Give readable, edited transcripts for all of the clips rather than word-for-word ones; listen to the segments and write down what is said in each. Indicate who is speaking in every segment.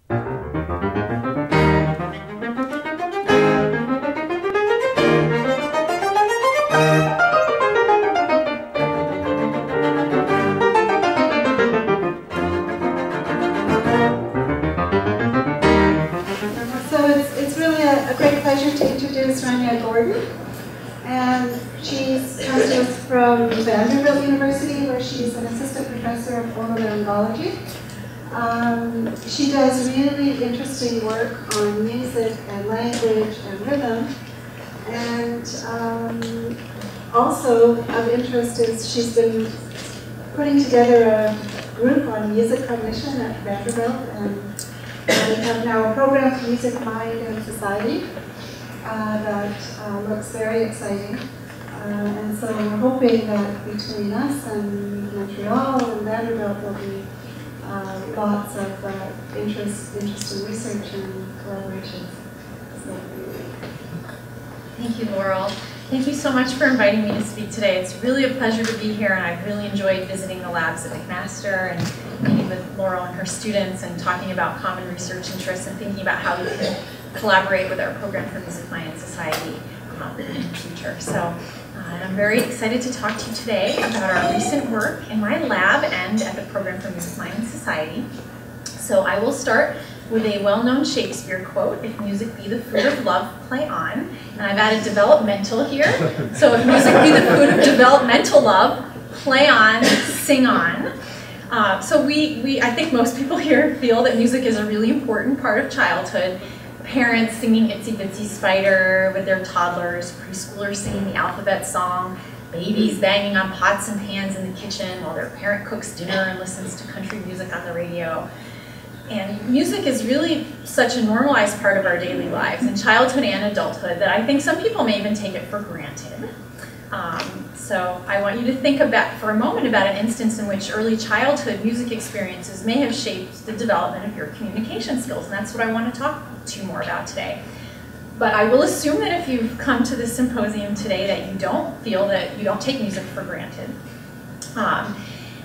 Speaker 1: Reyna, and she comes to us from Vanderbilt University, where she's an assistant professor of otolaryngology. She does really interesting work on music and language and rhythm, and also of interest is she's been putting together a group on music cognition at Vanderbilt, and we have now a program for music, mind, and society that looks very exciting. And so we're hoping that between us and Montreal and Vanderbilt there'll be lots of interesting research and collaboration. So,
Speaker 2: thank you, Laurel. Thank you so much for inviting me to speak today. It's really a pleasure to be here, and I've really enjoyed visiting the labs at McMaster and meeting with Laurel and her students and talking about common research interests and thinking about how we can collaborate with our program for Music, Mind, and Society in the future. So I'm very excited to talk to you today about our recent work in my lab and at the program for Music, Mind, and Society. So I will start with a well-known Shakespeare quote, "If music be the food of love, play on." And I've added developmental here. So if music be the food of developmental love, play on, sing on. So I think most people here feel that music is a really important part of childhood. Parents singing Itsy Bitsy Spider with their toddlers, preschoolers singing the alphabet song, babies banging on pots and pans in the kitchen while their parent cooks dinner and listens to country music on the radio. And music is really such a normalized part of our daily lives in childhood and adulthood that I think some people may even take it for granted. So I want you to think about, for a moment, about an instance in which early childhood music experiences may have shaped the development of your communication skills, and that's what I want to talk to you more about today. But I will assume that if you've come to this symposium today that you don't take music for granted.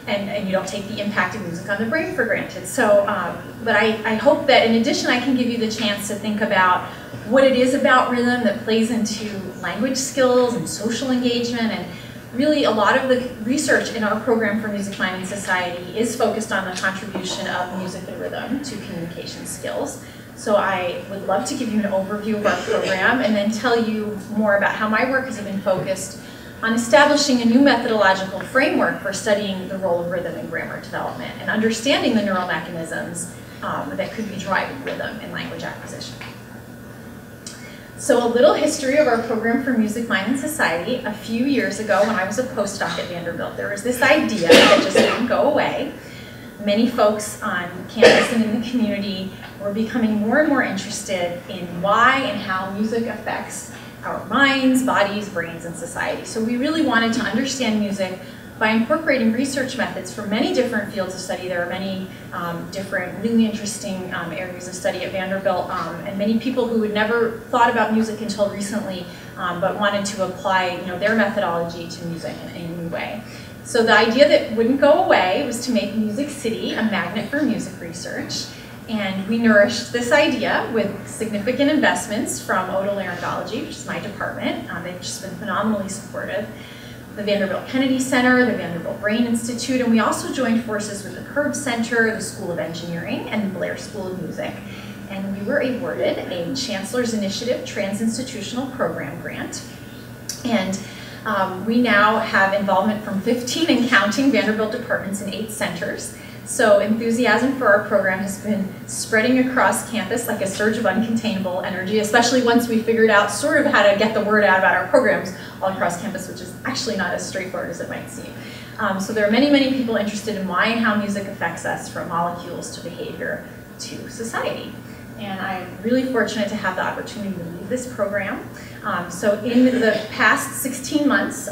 Speaker 2: And you don't take the impact of music on the brain for granted. So, but I hope that in addition I can give you the chance to think about what it is about rhythm that plays into language skills and social engagement, and really a lot of the research in our program for Music, Mind, and Society is focused on the contribution of music and rhythm to communication skills. So I would love to give you an overview of our program and then tell you more about how my work has been focused on establishing a new methodological framework for studying the role of rhythm in grammar development and understanding the neural mechanisms that could be driving rhythm in language acquisition. So a little history of our program for Music, Mind, and Society. A few years ago, when I was a postdoc at Vanderbilt, there was this idea that just didn't go away. Many folks on campus and in the community were becoming more and more interested in why and how music affects our minds, bodies, brains, and society. So we really wanted to understand music by incorporating research methods from many different fields of study. There are many different really interesting areas of study at Vanderbilt, and many people who had never thought about music until recently, but wanted to apply their methodology to music in a new way. So the idea that wouldn't go away was to make Music City a magnet for music research. And we nourished this idea with significant investments from otolaryngology, which is my department. They've just been phenomenally supportive. The Vanderbilt Kennedy Center, the Vanderbilt Brain Institute, and we also joined forces with the Curb Center, the School of Engineering, and the Blair School of Music. And we were awarded a Chancellor's Initiative Trans-Institutional Program grant. And we now have involvement from 15 and counting Vanderbilt departments in 8 centers. So enthusiasm for our program has been spreading across campus like a surge of uncontainable energy, especially once we figured out sort of how to get the word out about our programs all across campus, which is actually not as straightforward as it might seem. So there are many, many people interested in why and how music affects us, from molecules to behavior to society. And I'm really fortunate to have the opportunity to lead this program. So in the past 16 months,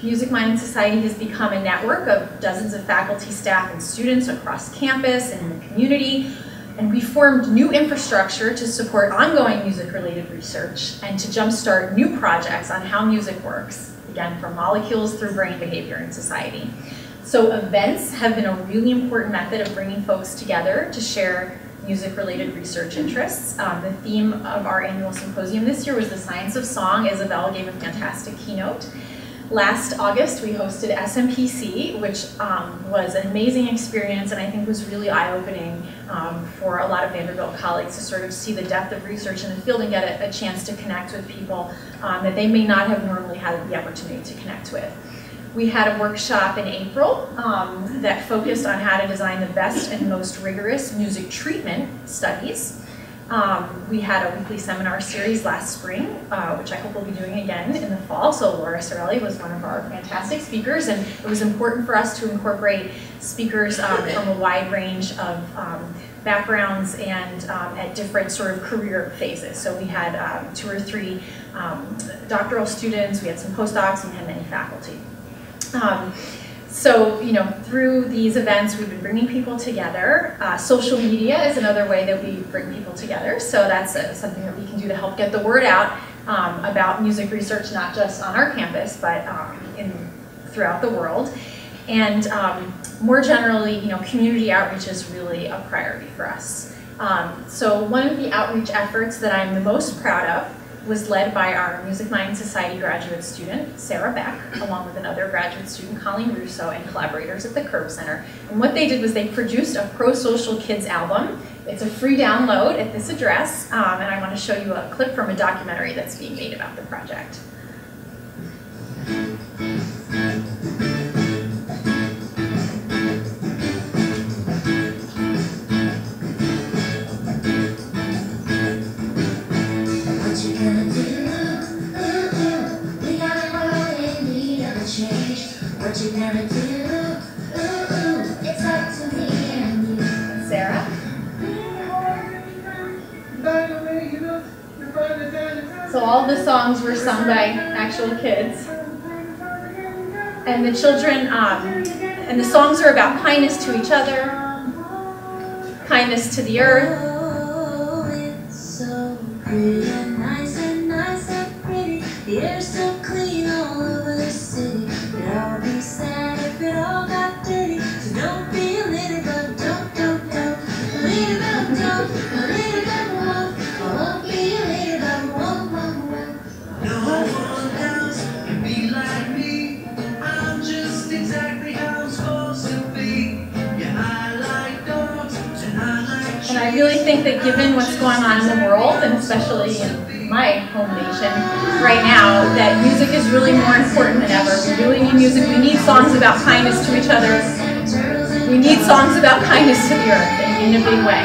Speaker 2: Music, Mind, and Society has become a network of dozens of faculty, staff, and students across campus and in the community. And we formed new infrastructure to support ongoing music-related research and to jumpstart new projects on how music works, again, from molecules through brain behavior and society. So events have been a really important method of bringing folks together to share music-related research interests. The theme of our annual symposium this year was the science of song. Isabel gave a fantastic keynote. Last August, we hosted SMPC, which was an amazing experience and I think was really eye-opening for a lot of Vanderbilt colleagues to sort of see the depth of research in the field and get a chance to connect with people that they may not have normally had the opportunity to connect with. We had a workshop in April that focused on how to design the best and most rigorous music treatment studies. We had a weekly seminar series last spring, which I hope we'll be doing again in the fall. So Laura Sorelli was one of our fantastic speakers, and it was important for us to incorporate speakers from a wide range of backgrounds and at different sort of career phases. So we had 2 or 3 doctoral students, we had some postdocs, and we had many faculty. So, you know, through these events, we've been bringing people together. Social media is another way that we bring people together. So that's something that we can do to help get the word out about music research, not just on our campus, but throughout the world. And more generally, you know, community outreach is really a priority for us. So one of the outreach efforts that I'm the most proud of was led by our Music Mind Society graduate student, Sarah Beck, along with another graduate student, Colleen Russo, and collaborators at the Curve Center. And what they did was they produced a pro-social kids album. It's a free download at this address, and I want to show you a clip from a documentary that's being made about the project.
Speaker 3: What you gonna do? It's up to me and you.
Speaker 2: Sarah? So all the songs were sung by actual kids. And the children, and the songs are about kindness to each other, kindness to the earth.
Speaker 3: Oh, it's so pretty and nice and pretty. The air's so clean all over the city. I'll be sad if it all got dirty. So don't be a little bug, don't. A little bug, don't. A little bug, won't. I won't be a little bug, won't.
Speaker 4: No one else can be like me. I'm just exactly how I'm supposed to be. Yeah, I like dogs and I like trees.
Speaker 2: And I really think that given what's going on in the world, and especially in my home nation right now, that music is really more important than ever. We really need music. We need songs about kindness to each other. We need songs about kindness to the earth in a big way.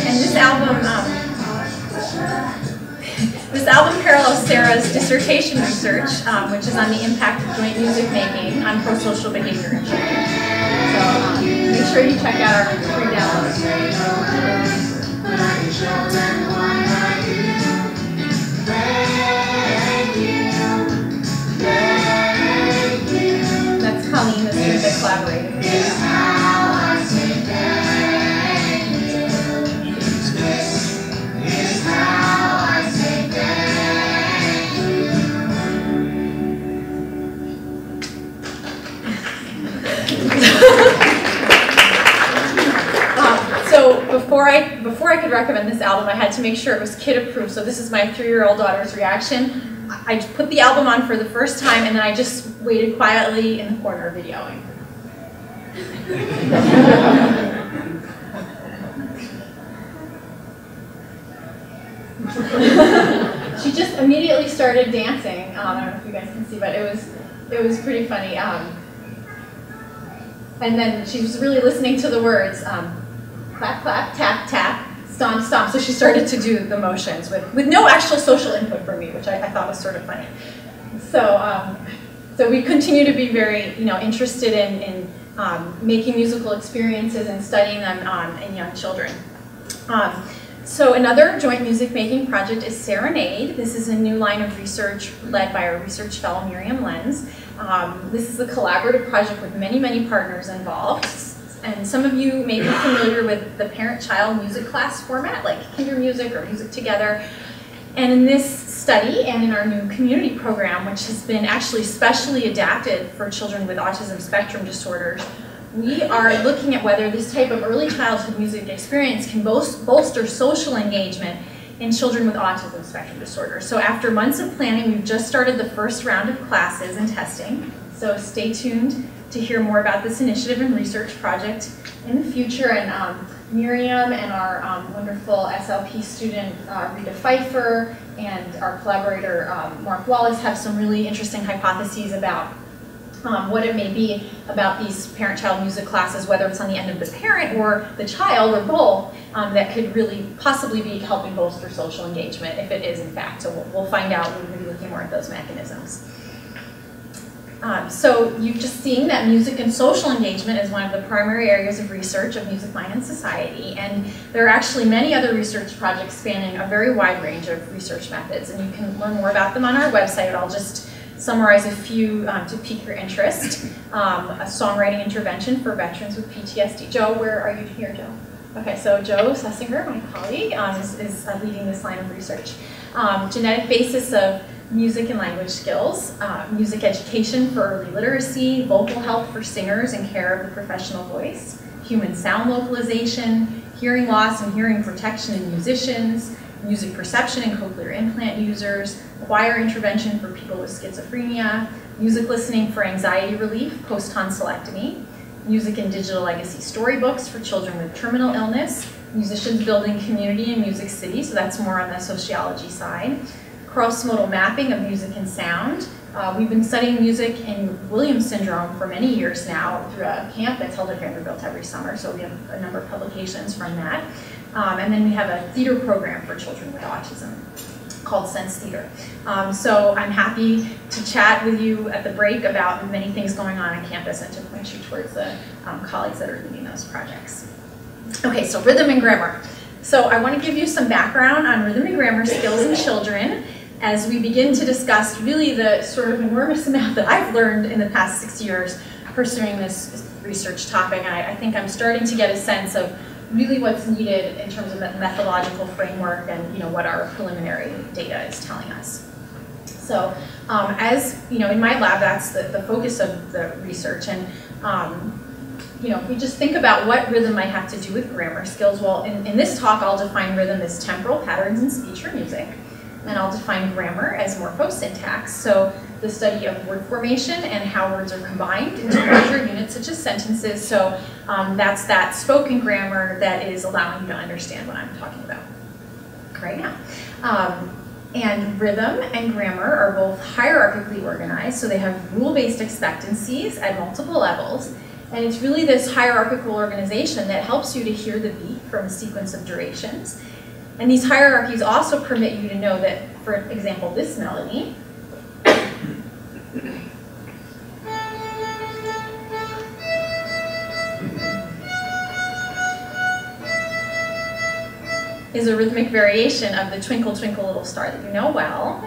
Speaker 2: And this album parallels Sarah's dissertation research, which is on the impact of joint music making on pro-social behavior in children. So make sure you check out our free download. That's Colleen, the student that collaborated with us. So before I could recommend this album, I had to make sure it was kid approved. So this is my 3-year-old daughter's reaction. I put the album on for the first time, and then I just waited quietly in the corner videoing. She just immediately started dancing. I don't know if you guys can see, but it was pretty funny. And then she was really listening to the words. Clap, clap, tap, tap, stomp, stomp. So she started to do the motions with no actual social input from me, which I thought was sort of funny. So, so we continue to be very, interested in making musical experiences and studying them in young children. So another joint music making project is Serenade. This is a new line of research led by our research fellow Miriam Lenz. This is a collaborative project with many, many partners involved. And some of you may be familiar with the parent-child music class format, like Kinder Music or Music Together. And in this study and in our new community program, which has been actually specially adapted for children with autism spectrum disorders, we are looking at whether this type of early childhood music experience can bolster social engagement in children with autism spectrum disorder. So after months of planning, we've just started the first round of classes and testing. So stay tuned to hear more about this initiative and research project in the future. And Miriam and our wonderful SLP student Rita Pfeiffer and our collaborator Mark Wallace have some really interesting hypotheses about what it may be about these parent-child music classes, whether it's on the end of the parent or the child or both, that could really possibly be helping bolster social engagement if it is in fact. So we'll find out. We're going to be looking more at those mechanisms. So you've just seen that music and social engagement is one of the primary areas of research of Music, Mind, and Society, and there are actually many other research projects spanning a very wide range of research methods, and you can learn more about them on our website. I'll just summarize a few to pique your interest. A songwriting intervention for veterans with PTSD. Joe, where are you here, Joe? Okay, so Joe Sussinger, my colleague, is leading this line of research. Genetic basis of music and language skills, music education for early literacy, vocal health for singers and care of the professional voice, human sound localization, hearing loss and hearing protection in musicians, music perception and cochlear implant users, choir intervention for people with schizophrenia, music listening for anxiety relief post-tonsillectomy, music and digital legacy storybooks for children with terminal illness, musicians building community in Music City, so that's more on the sociology side, cross-modal mapping of music and sound. We've been studying music in Williams syndrome for many years now through a camp that's held at Vanderbilt every summer, so we have a number of publications from that. And then we have a theater program for children with autism called Sense Theater. So I'm happy to chat with you at the break about many things going on campus and to point you towards the colleagues that are leading those projects. Okay, so rhythm and grammar. So I want to give you some background on rhythm and grammar skills in children as we begin to discuss really the sort of enormous amount that I've learned in the past 6 years pursuing this research topic. And I think I'm starting to get a sense of really what's needed in terms of methodological framework and what our preliminary data is telling us. So as you know, in my lab, that's the focus of the research. And if we just think about what rhythm might have to do with grammar skills, well, in this talk, I'll define rhythm as temporal patterns in speech or music. And I'll define grammar as morphosyntax, so the study of word formation and how words are combined into larger units such as sentences. So that's that spoken grammar that is allowing you to understand what I'm talking about right now. And rhythm and grammar are both hierarchically organized, so they have rule-based expectancies at multiple levels. And it's really this hierarchical organization that helps you to hear the beat from a sequence of durations. And these hierarchies also permit you to know that, for example, this melody is a rhythmic variation of the Twinkle, Twinkle, Little Star that you know well.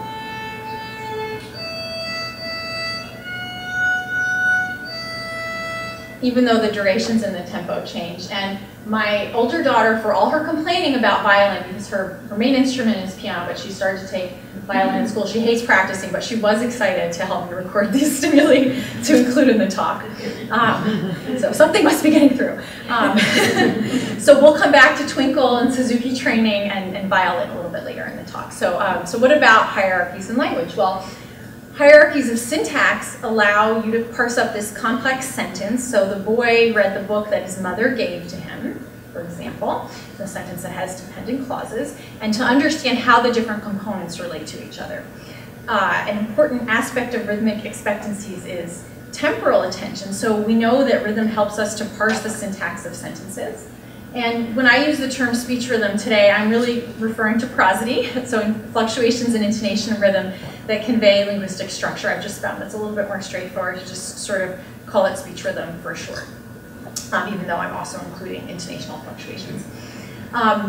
Speaker 2: Even though the durations and the tempo changed. And my older daughter, for all her complaining about violin, because her main instrument is piano, but she started to take violin in school. She hates practicing, but she was excited to help me record these stimuli to include in the talk. So something must be getting through. So we'll come back to Twinkle and Suzuki training and violin a little bit later in the talk. So what about hierarchies in language? Well, hierarchies of syntax allow you to parse up this complex sentence. So the boy read the book that his mother gave to him, for example, the sentence that has dependent clauses, and to understand how the different components relate to each other. An important aspect of rhythmic expectancies is temporal attention. So we know that rhythm helps us to parse the syntax of sentences. And when I use the term speech rhythm today, I'm really referring to prosody, so fluctuations in intonation and rhythm that convey linguistic structure. I've just found it's a little bit more straightforward to just sort of call it speech rhythm for short, even though I'm also including intonational fluctuations.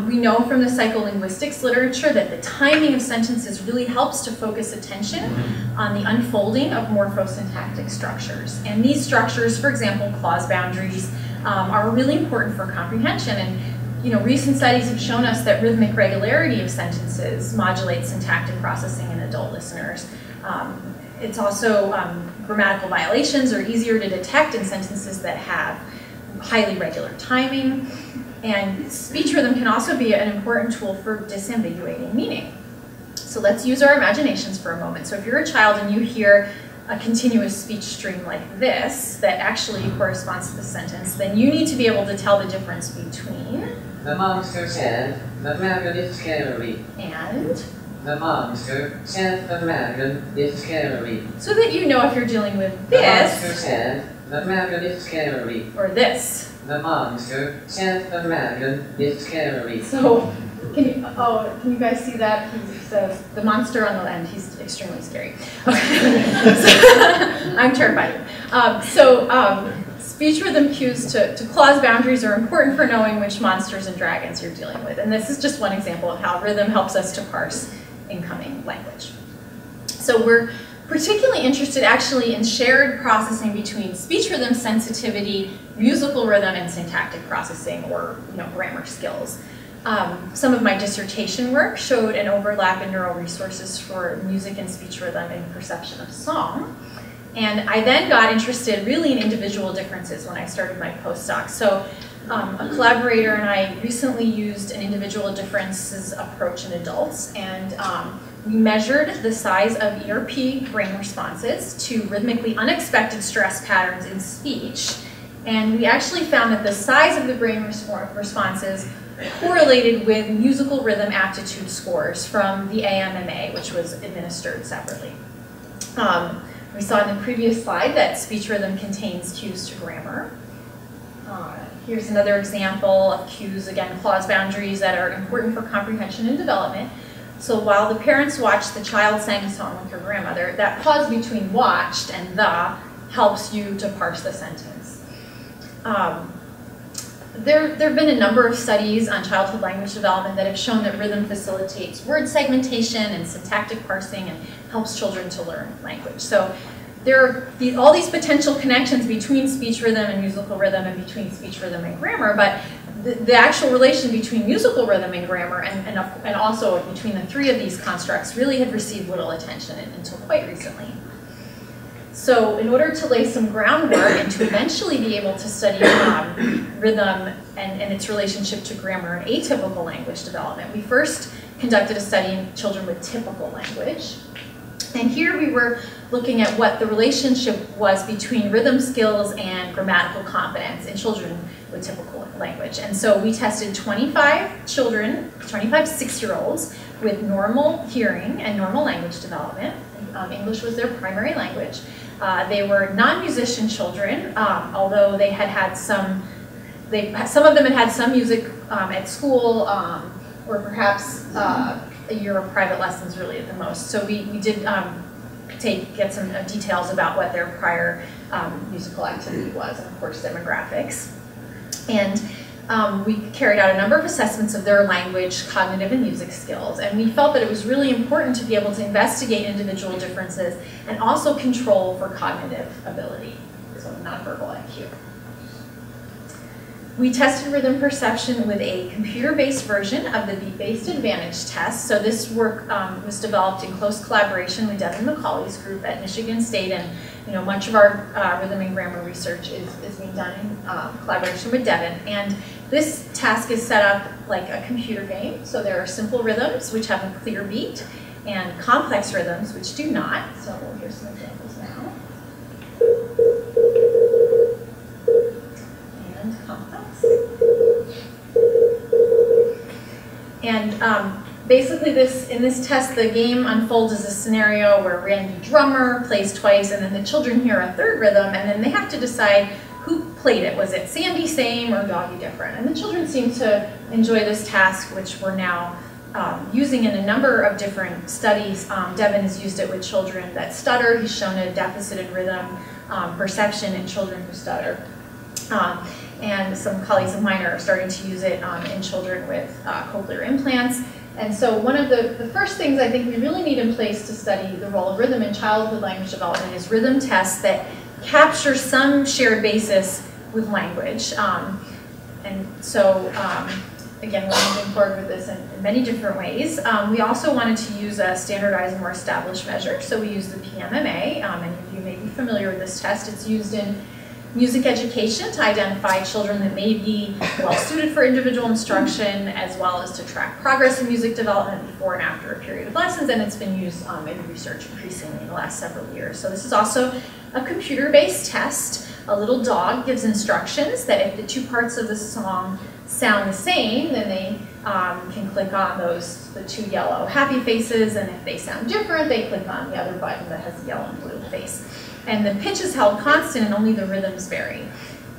Speaker 2: We know from the psycholinguistics literature that the timing of sentences really helps to focus attention on the unfolding of morphosyntactic structures. And these structures, for example, clause boundaries, are really important for comprehension. And recent studies have shown us that rhythmic regularity of sentences modulates syntactic processing in adult listeners. It's also grammatical violations are easier to detect in sentences that have highly regular timing. And speech rhythm can also be an important tool for disambiguating meaning. So let's use our imaginations for a moment. So if you're a child and you hear a continuous speech stream like this that actually corresponds to the sentence, then you need to be able to tell the difference between
Speaker 5: the monster said the dragon is scary.
Speaker 2: And
Speaker 5: the monster said the dragon is scary.
Speaker 2: So that you know if you're dealing with
Speaker 5: The
Speaker 2: this
Speaker 5: monster said the dragon is scary.
Speaker 2: or this.
Speaker 5: The monster said the dragon is scary.
Speaker 2: So can you guys see that? He says the monster on the end. He's extremely scary. Okay. I'm terrified. Speech rhythm cues to clause boundaries are important for knowing which monsters and dragons you're dealing with. And this is just one example of how rhythm helps us to parse incoming language. So we're particularly interested actually in shared processing between speech rhythm sensitivity, musical rhythm, and syntactic processing, or grammar skills. Some of my dissertation work showed an overlap in neural resources for music and speech rhythm and perception of song. And I then got interested really in individual differences when I started my postdoc. So a collaborator and I recently used an individual differences approach in adults, and we measured the size of ERP brain responses to rhythmically unexpected stress patterns in speech. And we actually found that the size of the brain responses correlated with musical rhythm aptitude scores from the AMMA, which was administered separately. We saw in the previous slide that speech rhythm contains cues to grammar. Here's another example of cues, again, clause boundaries that are important for comprehension and development. So while the parents watched the child sang a song with her grandmother, that pause between watched and the helps you to parse the sentence. There have been a number of studies on childhood language development that have shown that rhythm facilitates word segmentation and syntactic parsing and helps children to learn language. So there are all these potential connections between speech rhythm and musical rhythm and between speech rhythm and grammar, but the actual relation between musical rhythm and grammar and also between the three of these constructs really had received little attention until quite recently. So in order to lay some groundwork and to eventually be able to study rhythm and its relationship to grammar and atypical language development, we first conducted a study in children with typical language. And here we were looking at what the relationship was between rhythm skills and grammatical competence in children with typical language. And so we tested 25 children, 25 6-year-olds with normal hearing and normal language development. English was their primary language. They were non-musician children, although they had some of them had some music at school, or perhaps a year of private lessons really at the most. So we did get some details about what their prior musical activity was, and of course demographics. And we carried out a number of assessments of their language, cognitive, and music skills. And we felt that it was really important to be able to investigate individual differences and also control for cognitive ability, so nonverbal IQ. We tested rhythm perception with a computer-based version of the beat-based advantage test. So this work was developed in close collaboration with Devin McCauley's group at Michigan State, and much of our rhythm and grammar research is being done in collaboration with Devin. And this task is set up like a computer game. So there are simple rhythms which have a clear beat, and complex rhythms which do not. So here's some examples now. And basically in this test, the game unfolds as a scenario where Randy Drummer plays twice, and then the children hear a third rhythm, and then they have to decide who played it. Was it Sandy same or Doggy different? And the children seem to enjoy this task, which we're now using in a number of different studies. Devin has used it with children that stutter. He's shown a deficit in rhythm perception in children who stutter. And some colleagues of mine are starting to use it in children with cochlear implants. And so one of the first things I think we really need in place to study the role of rhythm in childhood language development is rhythm tests that capture some shared basis with language. And so, again, we're moving forward with this in many different ways. We also wanted to use a standardized, more established measure. So we used the PMMA. Many of you may be familiar with this test. It's used in music education to identify children that may be well suited for individual instruction, as well as to track progress in music development before and after a period of lessons, and it's been used in research increasingly in the last several years. So this is also a computer-based test. A little dog gives instructions that if the two parts of the song sound the same, then they can click on the two yellow happy faces, and if they sound different, they click on the other button that has the yellow and blue face. And the pitch is held constant and only the rhythms vary.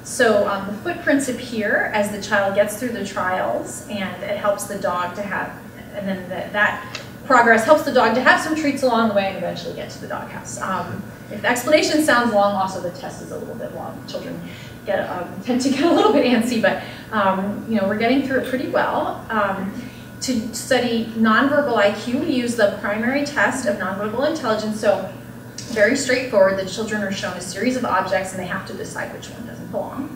Speaker 2: So the footprints appear as the child gets through the trials, and it helps the dog to have, and then that progress helps the dog to have some treats along the way and eventually get to the doghouse. If the explanation sounds long, also the test is a little bit long. Children tend to get a little bit antsy, but you know, we're getting through it pretty well. To study nonverbal IQ, we use the primary test of nonverbal intelligence. So very straightforward. The children are shown a series of objects and they have to decide which one doesn't belong.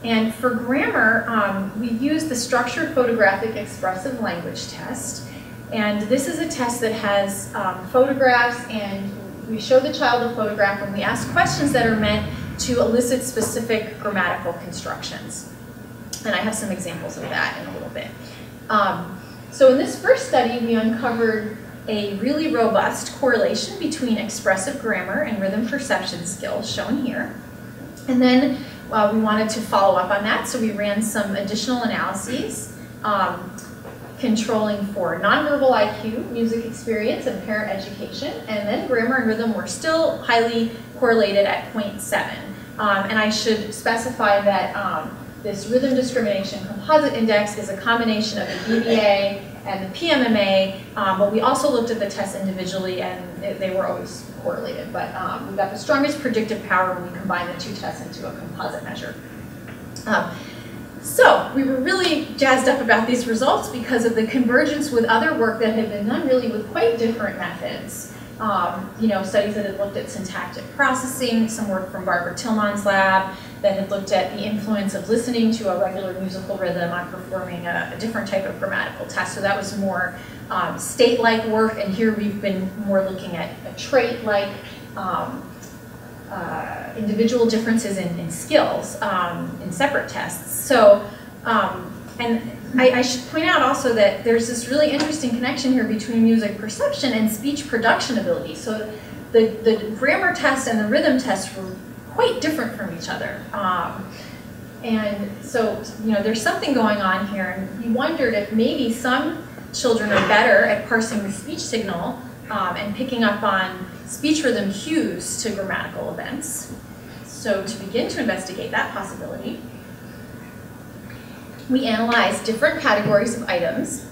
Speaker 2: And for grammar, we use the structured photographic expressive language test. And this is a test that has photographs, and we show the child a photograph and we ask questions that are meant to elicit specific grammatical constructions. And I have some examples of that in a little bit. So in this first study, we uncovered a really robust correlation between expressive grammar and rhythm perception skills, shown here. And then we wanted to follow up on that, so we ran some additional analyses controlling for nonverbal IQ, music experience, and parent education, and then grammar and rhythm were still highly correlated at 0.7. And I should specify that this rhythm discrimination composite index is a combination of the BBA and the PMMA, but we also looked at the tests individually, and they were always correlated. But we got the strongest predictive power when we combined the two tests into a composite measure. So we were really jazzed up about these results because of the convergence with other work that had been done really with quite different methods. You know, studies that had looked at syntactic processing, some work from Barbara Tillman's lab that had looked at the influence of listening to a regular musical rhythm on performing a different type of grammatical test. So that was more state-like work, and here we've been more looking at a trait-like individual differences in skills in separate tests. So, and I should point out also that there's this really interesting connection here between music perception and speech production ability. So the grammar test and the rhythm test were quite different from each other. And so, you know, there's something going on here, and we wondered if maybe some children are better at parsing the speech signal and picking up on speech rhythm cues to grammatical events. So to begin to investigate that possibility, we analyzed different categories of items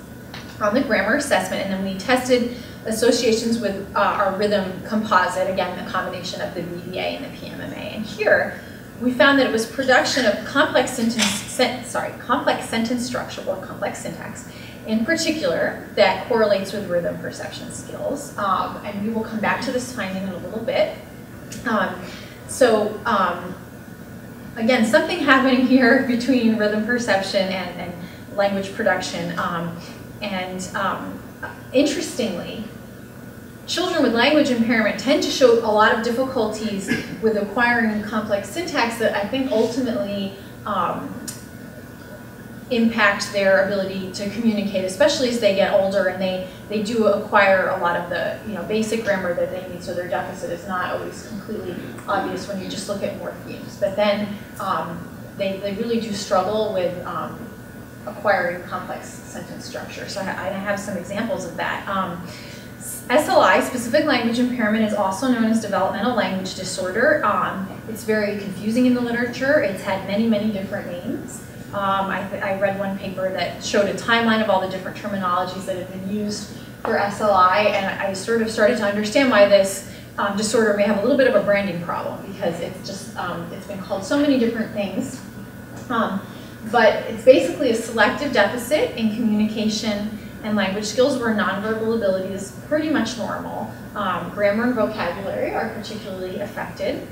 Speaker 2: on the grammar assessment, and then we tested associations with our rhythm composite, again, the combination of the BBA and the PMMA. And here, we found that it was production of complex sentence structure, or complex syntax, in particular, that correlates with rhythm perception skills. And we will come back to this finding in a little bit. Again, something happening here between rhythm perception and language production. Interestingly, children with language impairment tend to show a lot of difficulties with acquiring complex syntax that I think ultimately impact their ability to communicate, especially as they get older and they do acquire a lot of the basic grammar that they need, so their deficit is not always completely obvious when you just look at morphemes. But then they really do struggle with acquiring complex sentence structure. So I have some examples of that. SLI, specific language impairment, is also known as developmental language disorder. It's very confusing in the literature. It's had many, many different names. I read one paper that showed a timeline of all the different terminologies that have been used for SLI, and I sort of started to understand why this disorder may have a little bit of a branding problem, because it's just, it's been called so many different things. But it's basically a selective deficit in communication and language skills where nonverbal ability is pretty much normal. Grammar and vocabulary are particularly affected.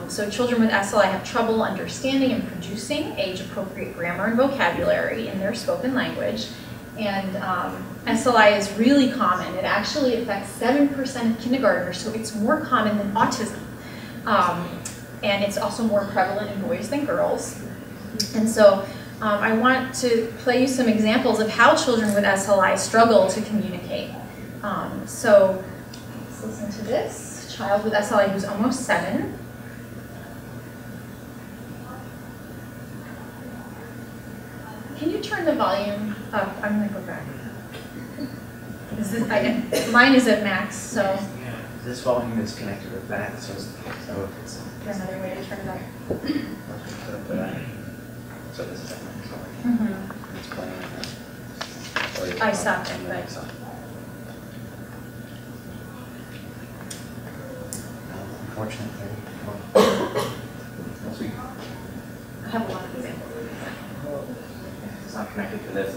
Speaker 2: So children with SLI have trouble understanding and producing age-appropriate grammar and vocabulary in their spoken language. And SLI is really common. It actually affects 7% of kindergartners, so it's more common than autism. and it's also more prevalent in boys than girls. And so I want to play you some examples of how children with SLI struggle to communicate. So let's listen to this. Child with SLI who's almost 7. Can you turn the volume up? I'm going to go back. Mine is at max, so.
Speaker 6: Yeah, this volume is connected with that, so it's
Speaker 2: another way to turn it up.
Speaker 6: So this is at max volume.
Speaker 2: Mm-hmm.
Speaker 6: It's playing right now.
Speaker 2: I stopped it, but.
Speaker 6: Unfortunately.
Speaker 2: I have a lot of examples.
Speaker 6: It's not connected to this.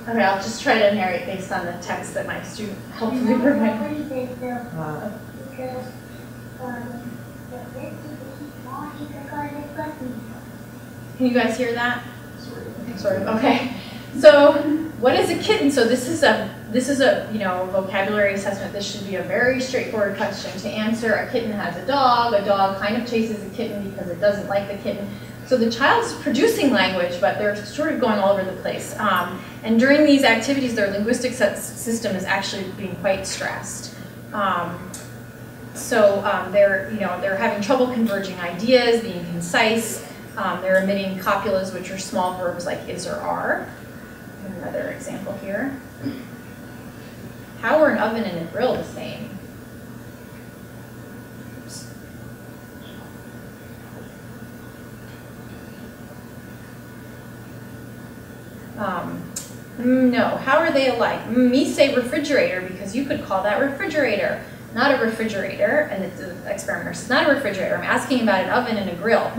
Speaker 2: Okay, I'll just try to narrate based on the text that my student helped me provide. Can you guys hear that? Sort of. Okay. So, what is a kitten? So this is a vocabulary assessment. This should be a very straightforward question to answer. A kitten has a dog. A dog kind of chases a kitten because it doesn't like the kitten. So the child's producing language, but they're sort of going all over the place. And during these activities, their linguistic system is actually being quite stressed. They're having trouble converging ideas, being concise. They're emitting copulas, which are small verbs like is or are. Another example here. How are an oven and a grill the same? No. How are they alike? Me say refrigerator because you could call that refrigerator. Not a refrigerator, and it's an experiment. It's not a refrigerator. I'm asking about an oven and a grill.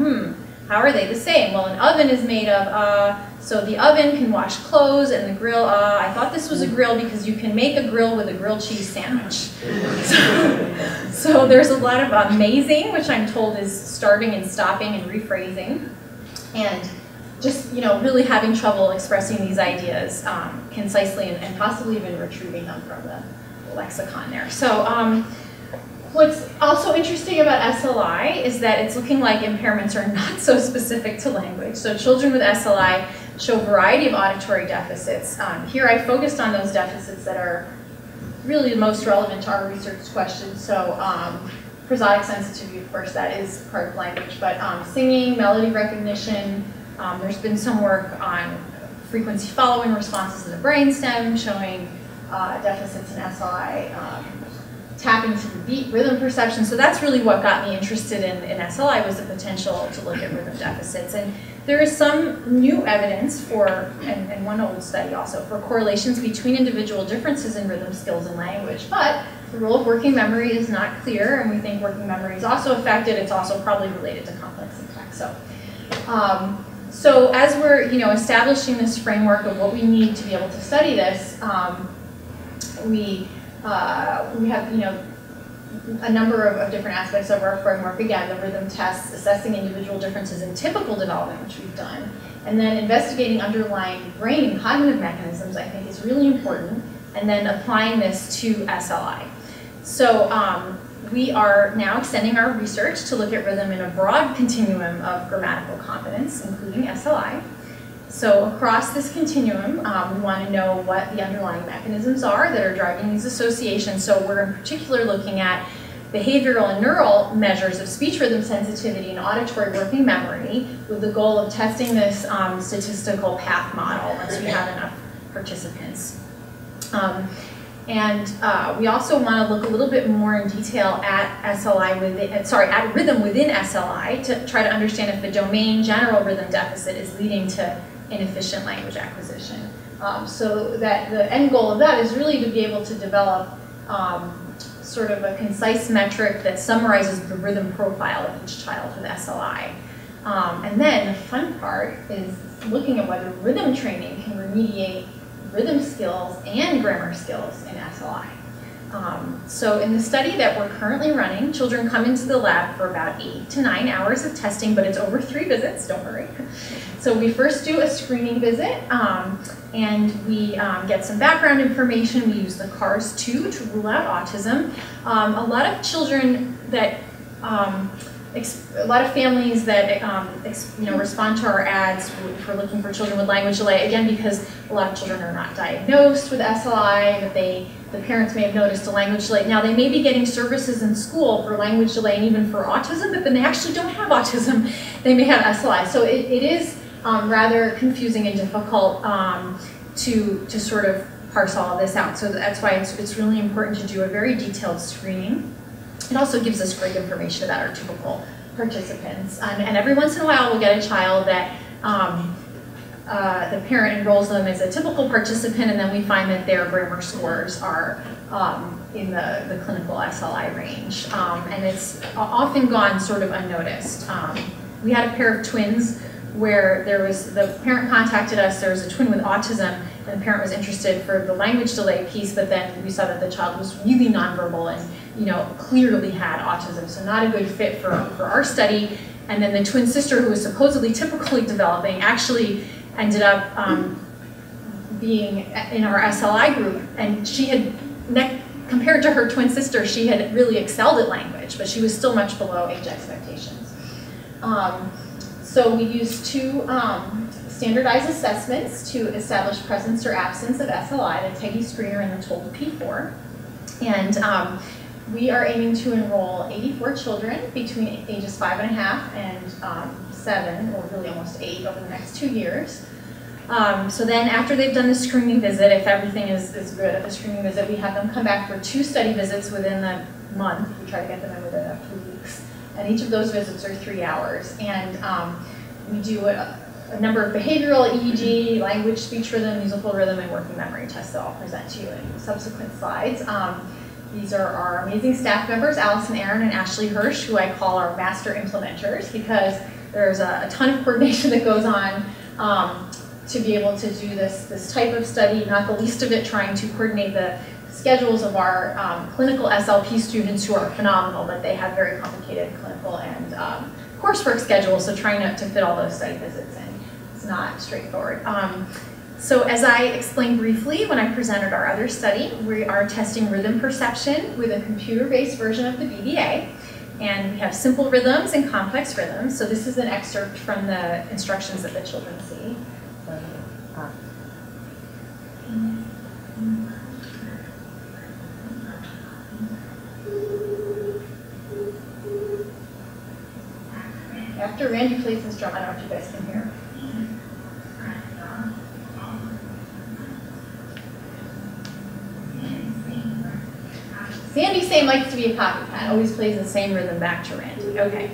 Speaker 2: How are they the same? Well, an oven is made of, so the oven can wash clothes, and the grill, I thought this was a grill because you can make a grill with a grilled cheese sandwich. So there's a lot of amazing, which I'm told is starting and stopping and rephrasing, and just really having trouble expressing these ideas concisely and possibly even retrieving them from the lexicon there. So what's also interesting about SLI is that it's looking like impairments are not so specific to language. So children with SLI show a variety of auditory deficits. Here I focused on those deficits that are really the most relevant to our research questions. So prosodic sensitivity, of course, that is part of language, but singing, melody recognition. There's been some work on frequency following responses in the brainstem showing deficits in SLI, tapping to the beat, rhythm perception. So that's really what got me interested in SLI, was the potential to look at rhythm deficits. And there is some new evidence for, and one old study also, for correlations between individual differences in rhythm skills and language. But the role of working memory is not clear, and we think working memory is also affected. It's also probably related to complex syntax. So as we're establishing this framework of what we need to be able to study this, we have a number of different aspects of our framework. Again, the rhythm tests, assessing individual differences in typical development, which we've done, and then investigating underlying brain cognitive mechanisms, I think, is really important, and then applying this to SLI. So we are now extending our research to look at rhythm in a broad continuum of grammatical competence, including SLI. So across this continuum, we want to know what the underlying mechanisms are that are driving these associations. So we're in particular looking at behavioral and neural measures of speech rhythm sensitivity and auditory working memory, with the goal of testing this statistical path model once we have enough participants. We also want to look a little bit more in detail at at rhythm within SLI to try to understand if the domain general rhythm deficit is leading to inefficient language acquisition. So that the end goal of that is really to be able to develop sort of a concise metric that summarizes the rhythm profile of each child with SLI. And then the fun part is looking at whether rhythm training can remediate rhythm skills and grammar skills in SLI. So in the study that we're currently running, children come into the lab for about 8 to 9 hours of testing, but it's over 3 visits, don't worry. So we first do a screening visit, and we get some background information. We use the CARS-2 to rule out autism. A lot of children that, a lot of families that respond to our ads for looking for children with language delay, again, because a lot of children are not diagnosed with SLI, but the parents may have noticed a language delay. Now, they may be getting services in school for language delay and even for autism, but then they actually don't have autism. They may have SLI. So it is rather confusing and difficult to sort of parse all of this out. So that's why it's really important to do a very detailed screening. It also gives us great information about our typical participants. And every once in a while, we'll get a child that the parent enrolls them as a typical participant, and then we find that their grammar scores are in the clinical SLI range. And it's often gone sort of unnoticed. We had a pair of twins where the parent contacted us, there was a twin with autism, and the parent was interested for the language delay piece, but then we saw that the child was really nonverbal and clearly had autism, so not a good fit for our study. And then the twin sister, who was supposedly typically developing, actually ended up being in our SLI group, and she had, compared to her twin sister, she had really excelled at language, but she was still much below age expectations. So we used 2 standardized assessments to establish presence or absence of SLI, the TEGI screener and the TOLD P4. And we are aiming to enroll 84 children between ages 5.5 and 7, or really almost 8, over the next 2 years. So then after they've done the screening visit, if everything is good at the screening visit, we have them come back for 2 study visits within the month. We try to get them in within a few weeks. And each of those visits are 3 hours. And we do a number of behavioral EEG, language, speech rhythm, musical rhythm, and working memory tests that I'll present to you in subsequent slides. These are our amazing staff members, Allison Aaron and Ashley Hirsch, who I call our master implementers, because there's a ton of coordination that goes on to be able to do this type of study, not the least of it trying to coordinate the schedules of our clinical SLP students, who are phenomenal, but they have very complicated clinical and coursework schedules, so trying to fit all those study visits in is not straightforward. So as I explained briefly when I presented our other study, we are testing rhythm perception with a computer-based version of the BDA, and we have simple rhythms and complex rhythms. So this is an excerpt from the instructions that the children see. After Randy plays his drum, I don't know if you guys can hear. Sandy Same likes to be a copycat, always plays the same rhythm back to Randy. Okay,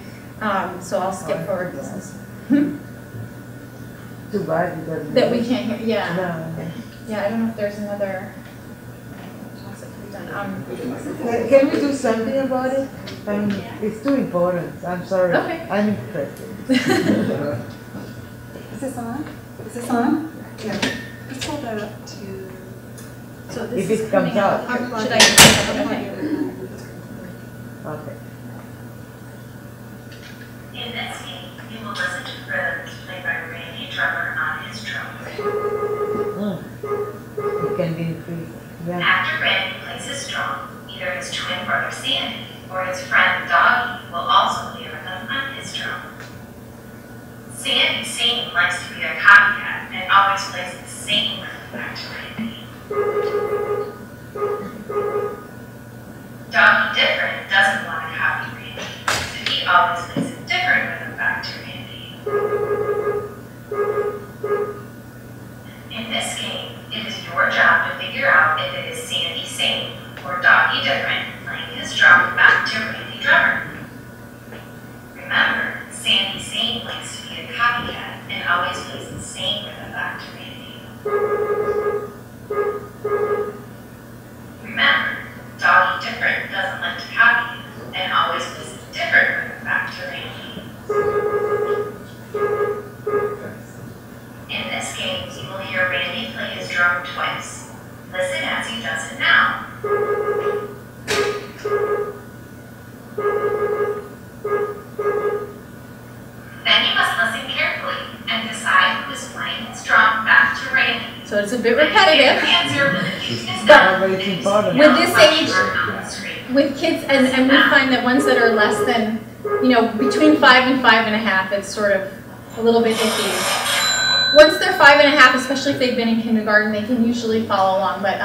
Speaker 2: so I'll skip forward this.
Speaker 7: Too bad
Speaker 2: that we can't hear, yeah.
Speaker 7: No.
Speaker 2: Yeah, I don't know if there's another toss that can be done.
Speaker 7: Can we do something about it? It's too important. I'm sorry.
Speaker 2: Okay.
Speaker 7: I'm interested.
Speaker 1: Is this on? Is this on? Yeah. Let's hold that up to...
Speaker 2: So this
Speaker 7: If
Speaker 2: is
Speaker 7: it comes
Speaker 2: coming out.
Speaker 7: out.
Speaker 2: Should I? Okay.
Speaker 7: Okay.
Speaker 3: In this game, you will listen to rhythms played by Randy Drummer on his drum.
Speaker 7: It can be increased. Yeah.
Speaker 3: After Randy plays his drum, either his twin brother Sandy or his friend Doggy will also play rhythm on his drum. Sandy Same likes to be a copycat and always plays the same rhythm back to Randy. Doggy Different doesn't want to copy Randy, so he always plays a different rhythm back to Randy. In this game, it is your job to figure out if it is Sandy Same or Doggy Different playing his drum back to Randy Drummer. Remember, Sandy Same likes to be a copycat and always plays the same rhythm back to Randy. Remember, Doggy Different doesn't like to copy and always plays a different rhythm back to Randy. In this game, you will hear Randy play his drum twice. Listen as he does it now.
Speaker 2: So it's a bit repetitive.
Speaker 7: But it's important.
Speaker 2: With this age, with kids, and we find that ones that are less than, between 5 and 5.5, it's sort of a little bit iffy. Once they're 5.5, especially if they've been in kindergarten, they can usually follow along. But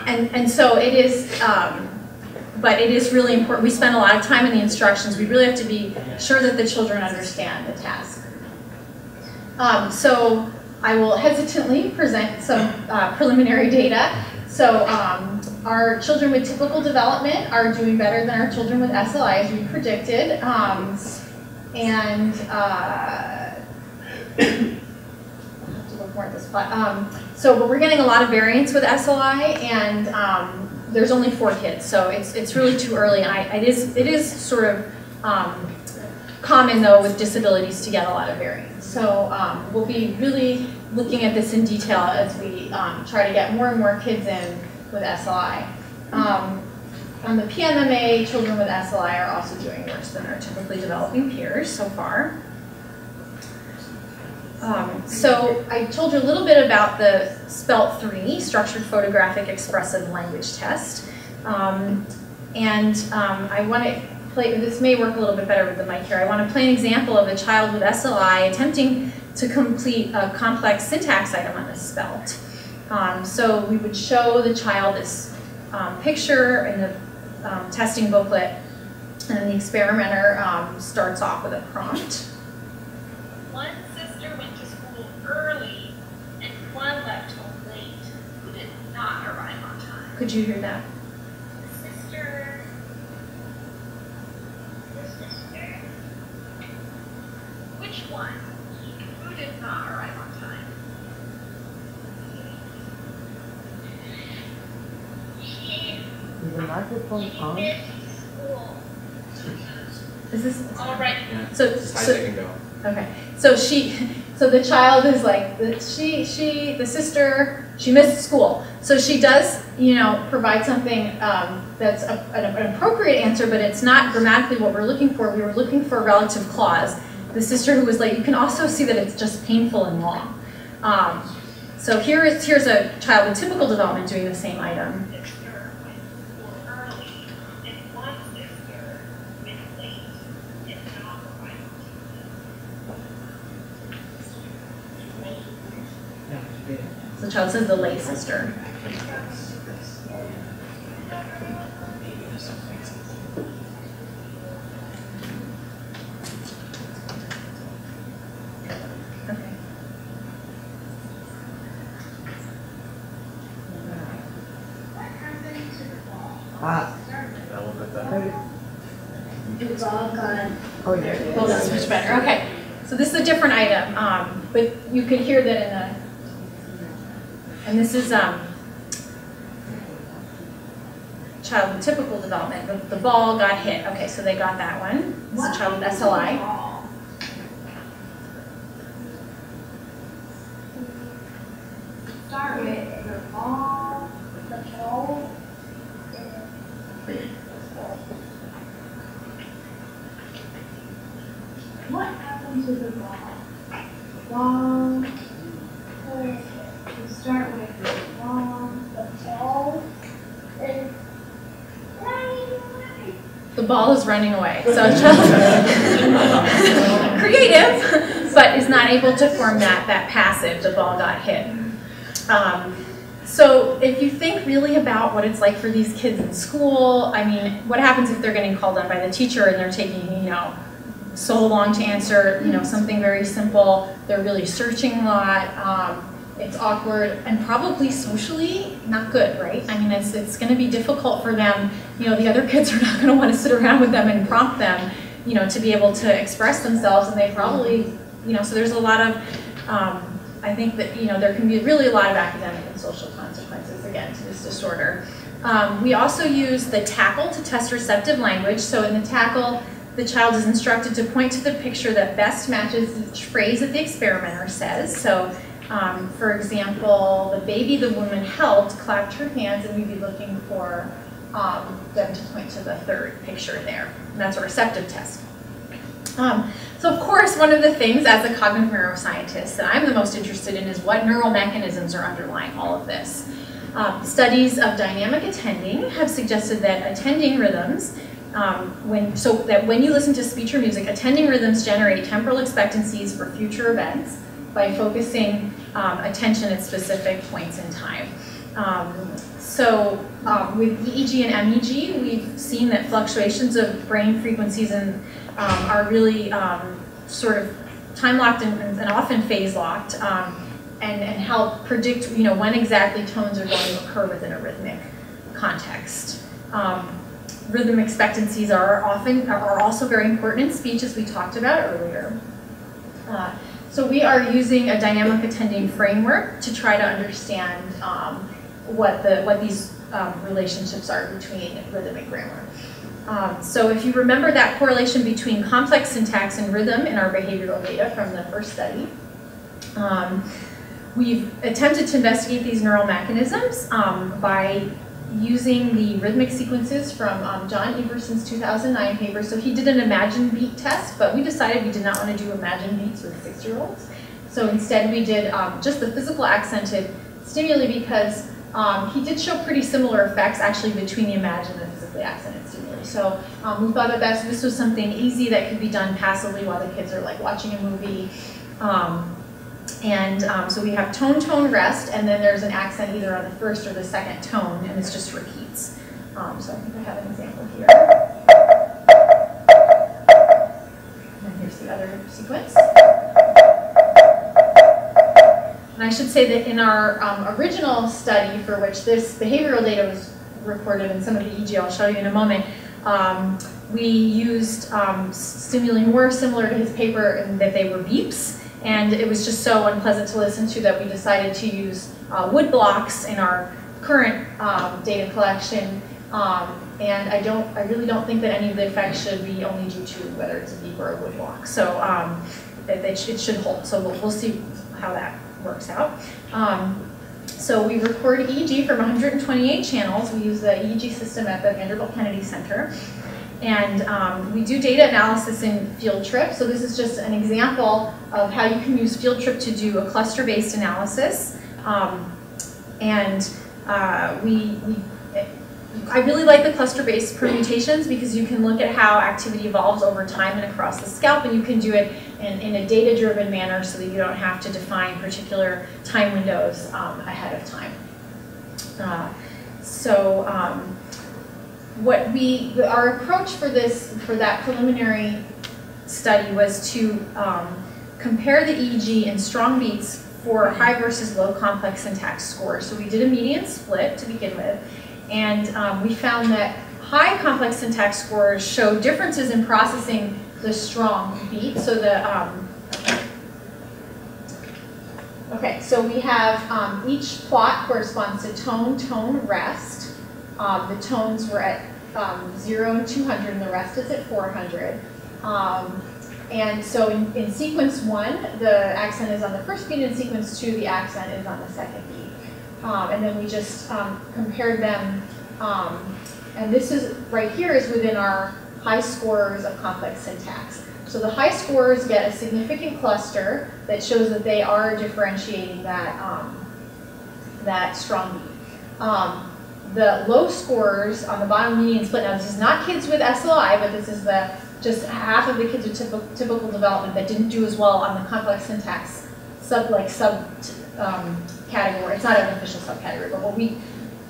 Speaker 2: and so it is. But it is really important. We spend a lot of time in the instructions. We really have to be sure that the children understand the task. So I will hesitantly present some preliminary data. So our children with typical development are doing better than our children with SLI, as we predicted. More at this plot. But we're getting a lot of variance with SLI, and there's only 4 kids, so it's really too early. And it is sort of common though with disabilities to get a lot of variance. So we'll be really looking at this in detail as we try to get more and more kids in with SLI. On the PMMA, children with SLI are also doing worse than their typically developing peers so far. So I told you a little bit about the SPELT-3, Structured Photographic Expressive Language Test. I want to play, this may work a little bit better with the mic here. I want to play an example of a child with SLI attempting to complete a complex syntax item on the SPELT. So we would show the child this picture in the testing booklet, and the experimenter starts off with a prompt.
Speaker 8: One sister went to school early and one left home late, who did not arrive on time.
Speaker 2: Could you hear that?
Speaker 8: The sister. Which one? Who did not arrive on time?
Speaker 7: Is the microphone on?
Speaker 8: Missed school.
Speaker 2: Is this?
Speaker 8: All right.
Speaker 6: Yeah.
Speaker 2: So,
Speaker 6: As high as I can go.
Speaker 2: okay. So the child is like, the sister, she missed school. So she does, provide something that's an appropriate answer, but it's not grammatically what we're looking for. We were looking for a relative clause. The sister who was late, you can also see that it's just painful and long. So here's a child with typical development doing the same item. So the child says the late sister. Okay.
Speaker 6: A little bit better.
Speaker 3: It's all gone.
Speaker 7: Oh, yeah.
Speaker 2: Well, that's much better. Okay. So this is a different item, but you can hear that in the. And this is child with typical development. The ball got hit. Okay, so they got that one. This is a child with SLI.
Speaker 8: Start with the ball, the pole, what happened to the ball? Ball. You start with the ball, the pole, and
Speaker 2: The ball is running away. So a child creative, but is not able to form that passive. The ball got hit. So if you think really about what it's like for these kids in school, I mean, what happens if they're getting called on by the teacher and they're taking, so long to answer, something very simple. They're really searching a lot. It's awkward and probably socially not good, right? I mean, it's going to be difficult for them. The other kids are not going to want to sit around with them and prompt them, to be able to express themselves, and they probably, so there's a lot of, I think that, there can be really a lot of academic and social consequences, again, to this disorder. We also use the tackle to test receptive language. So in the tackle, the child is instructed to point to the picture that best matches each phrase that the experimenter says. So, for example, the baby the woman helped clapped her hands, and we'd be looking for them to point to the third picture there. And that's a receptive test. So So of course, one of the things as a cognitive neuroscientist that I'm the most interested in is what neural mechanisms are underlying all of this. Studies of dynamic attending have suggested that attending rhythms, when you listen to speech or music, attending rhythms generate temporal expectancies for future events by focusing attention at specific points in time. With EEG and MEG, we've seen that fluctuations of brain frequencies are really sort of time-locked and often phase-locked, and help predict, when exactly tones are going to occur within a rhythmic context. Rhythm expectancies are also very important in speech, as we talked about earlier. So we are using a dynamic attending framework to try to understand what these relationships are between rhythm and grammar. So if you remember that correlation between complex syntax and rhythm in our behavioral data from the first study, we've attempted to investigate these neural mechanisms by using the rhythmic sequences from John Everson's 2009 paper. So he did an Imagine Beat test, but we decided we did not want to do Imagine Beats with 6-year-olds. So instead we did just the physical accented stimuli, because he did show pretty similar effects actually between the Imagine and physically accented stimuli. So we thought that this was something easy that could be done passively while the kids are like watching a movie. So we have tone, tone, rest, and then there's an accent either on the first or the second tone, and this just repeats. So I think I have an example here. And here's the other sequence. And I should say that in our original study, for which this behavioral data was recorded and some of the EEG I'll show you in a moment, we used stimuli more similar to his paper in that they were beeps. And it was just so unpleasant to listen to that we decided to use wood blocks in our current data collection. And I really don't think that any of the effects should be only due to whether it's a beep or a wood block. So it should hold. So we'll see how that works out. So we record EEG from 128 channels. We use the EEG system at the Vanderbilt Kennedy Center. And we do data analysis in Field Trip. So this is just an example of how you can use Field Trip to do a cluster-based analysis. I really like the cluster-based permutations because you can look at how activity evolves over time and across the scalp, and you can do it in a data-driven manner so that you don't have to define particular time windows ahead of time. Our approach for that preliminary study was to compare the EEG in strong beats for high versus low complex syntax scores. So we did a median split to begin with, and we found that high complex syntax scores show differences in processing the strong beat. So so we have each plot corresponds to tone, tone, rest. The tones were at 0 and 200, and the rest is at 400. And so in sequence 1, the accent is on the first beat. In sequence 2, the accent is on the second beat. And then we just compared them. And this is right here is within our high scores of complex syntax. So the high scores get a significant cluster that shows that they are differentiating that strong beat. The low scores on the bottom median split, now this is not kids with SLI, but this is just half of the kids with typical development that didn't do as well on the complex syntax category. It's not an official subcategory, but what we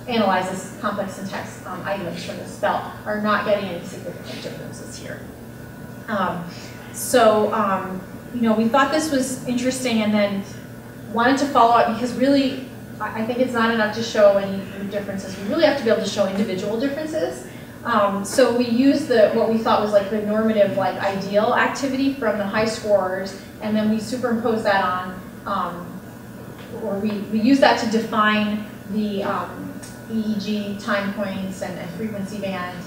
Speaker 2: analyze as complex syntax items from the spell are not getting any significant differences here. We thought this was interesting and then wanted to follow up because really, I think it's not enough to show any differences. We really have to be able to show individual differences. So we used what we thought was like the normative, like ideal activity from the high scorers, and then we superimposed that on, or we use that to define the EEG time points and frequency band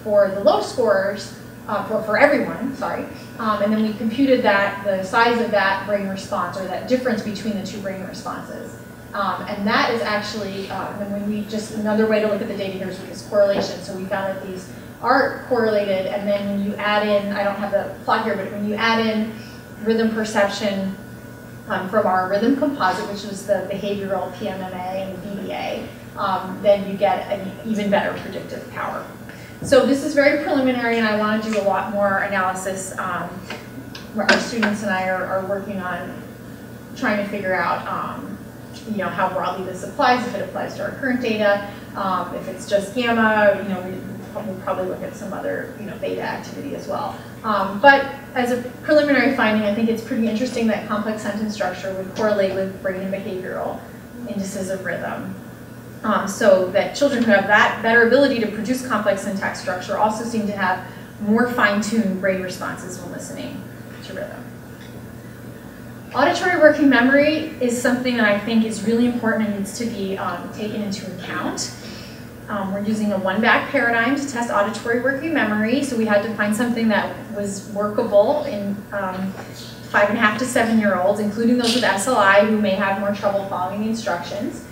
Speaker 2: for the low scorers, for everyone, sorry. And then we computed the size of that brain response, or that difference between the two brain responses. And that is actually, and when another way to look at the data here is with this correlation. So we found that these are correlated, and then when you add in, I don't have the plot here, but when you add in rhythm perception from our rhythm composite, which was the behavioral PMMA and the BDA, then you get an even better predictive power. So this is very preliminary, and I want to do a lot more analysis. Our students and I are working on trying to figure out how broadly this applies, if it applies to our current data, if it's just gamma, we'll probably look at some other beta activity as well. But as a preliminary finding, I think it's pretty interesting that complex sentence structure would correlate with brain and behavioral indices of rhythm. So that children who have that better ability to produce complex syntax structure also seem to have more fine-tuned brain responses when listening to rhythm. Auditory working memory is something that I think is really important and needs to be taken into account. We're using a one-back paradigm to test auditory working memory, so we had to find something that was workable in 5.5 to 7-year-olds, including those with SLI who may have more trouble following the instructions.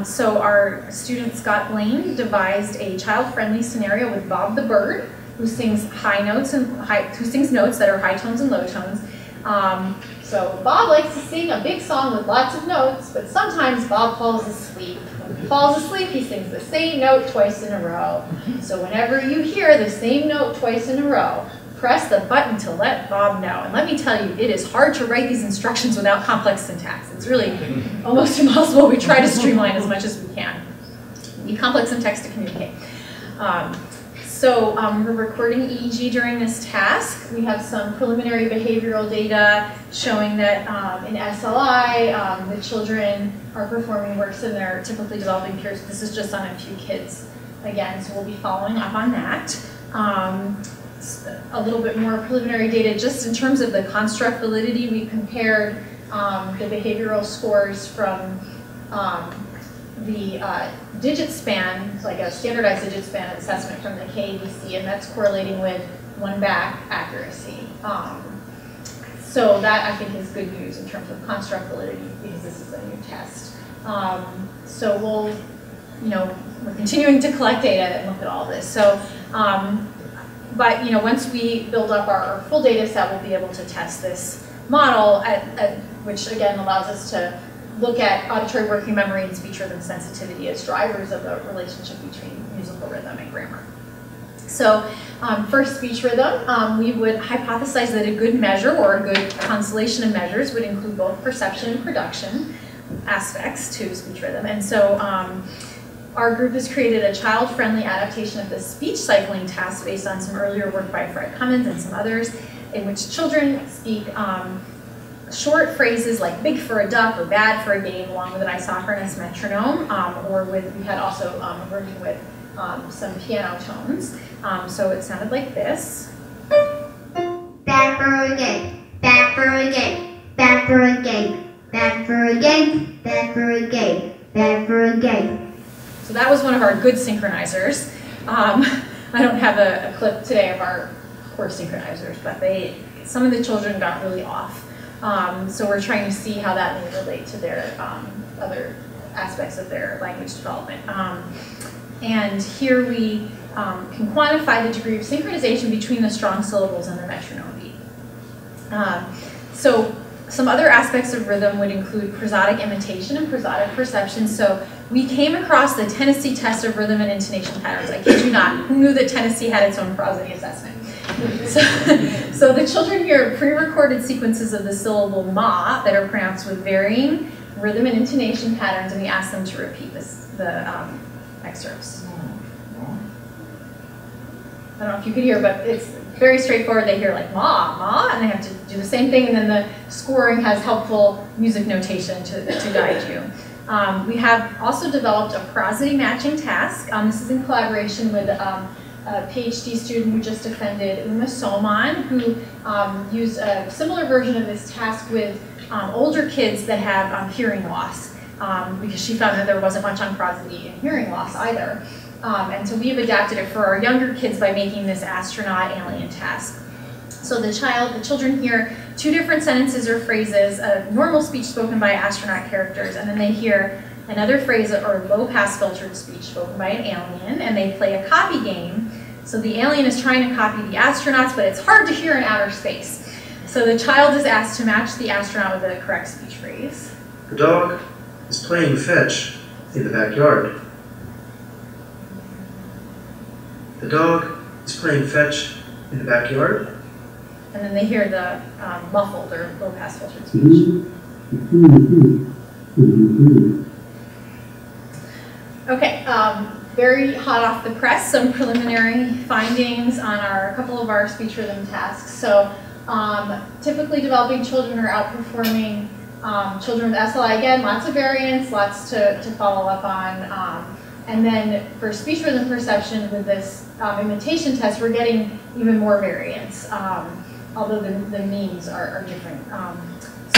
Speaker 2: So our student Scott Blaine devised a child-friendly scenario with Bob the Bird, who sings high notes and who sings notes that are high tones and low tones. So Bob likes to sing a big song with lots of notes, but sometimes Bob falls asleep. When he falls asleep, he sings the same note twice in a row. So whenever you hear the same note twice in a row, press the button to let Bob know. And let me tell you, it is hard to write these instructions without complex syntax. It's really almost impossible. We try to streamline as much as we can. You need complex syntax to communicate. So we're recording EEG during this task. We have some preliminary behavioral data showing that in SLI, the children are performing worse than their typically developing peers. This is just on a few kids again, so we'll be following up on that. A little bit more preliminary data just in terms of the construct validity. We compared the behavioral scores from the digit span, like a standardized digit span assessment from the KABC, and that's correlating with one-back accuracy. So that I think is good news in terms of construct validity because this is a new test. So we're continuing to collect data and look at all this. So, but once we build up our full data set, we'll be able to test this model, which again allows us to look at auditory working memory and speech rhythm sensitivity as drivers of the relationship between musical rhythm and grammar. So for speech rhythm, we would hypothesize that a good measure or a good constellation of measures would include both perception and production aspects to speech rhythm. And so our group has created a child-friendly adaptation of the speech cycling task based on some earlier work by Fred Cummins and some others, in which children speak short phrases like big for a duck or bad for a game along with an isochronous metronome, we had also a version with some piano tones. So it sounded like this.
Speaker 3: Bad for a game, bad for a game, bad for a game, bad for a game, bad for a game, bad for a game.
Speaker 2: So that was one of our good synchronizers. I don't have a clip today of our poor synchronizers, but some of the children got really off. So we're trying to see how that may relate to their other aspects of their language development. And here we can quantify the degree of synchronization between the strong syllables and the metronome beat. So some other aspects of rhythm would include prosodic imitation and prosodic perception. So we came across the Tennessee test of rhythm and intonation patterns. I kid you not. Who knew that Tennessee had its own prosody assessment? So the children hear pre-recorded sequences of the syllable ma that are pronounced with varying rhythm and intonation patterns, and we ask them to repeat the excerpts. I don't know if you could hear, but it's very straightforward. They hear like ma, ma, and they have to do the same thing, and then the scoring has helpful music notation to guide you. We have also developed a prosody matching task. This is in collaboration with a PhD student who just defended Uma Soman, who used a similar version of this task with older kids that have hearing loss, because she found that there wasn't much on prosody and hearing loss either. And so we've adapted it for our younger kids by making this astronaut alien task. So the children hear two different sentences or phrases, a normal speech spoken by astronaut characters, and then they hear another phrase or low-pass filtered speech spoken by an alien, and they play a copy game So the alien is trying to copy the astronauts, but it's hard to hear in outer space. So the child is asked to match the astronaut with the correct speech phrase.
Speaker 9: The dog is playing fetch in the backyard. The dog is playing fetch in the backyard.
Speaker 2: And then they hear the muffled or low-pass filtered speech. Okay, very hot off the press, some preliminary findings on a couple of our speech rhythm tasks. So typically developing children are outperforming children with SLI. Again, lots of variance, lots to follow up on. And then for speech rhythm perception with this imitation test, we're getting even more variance, although the means are different.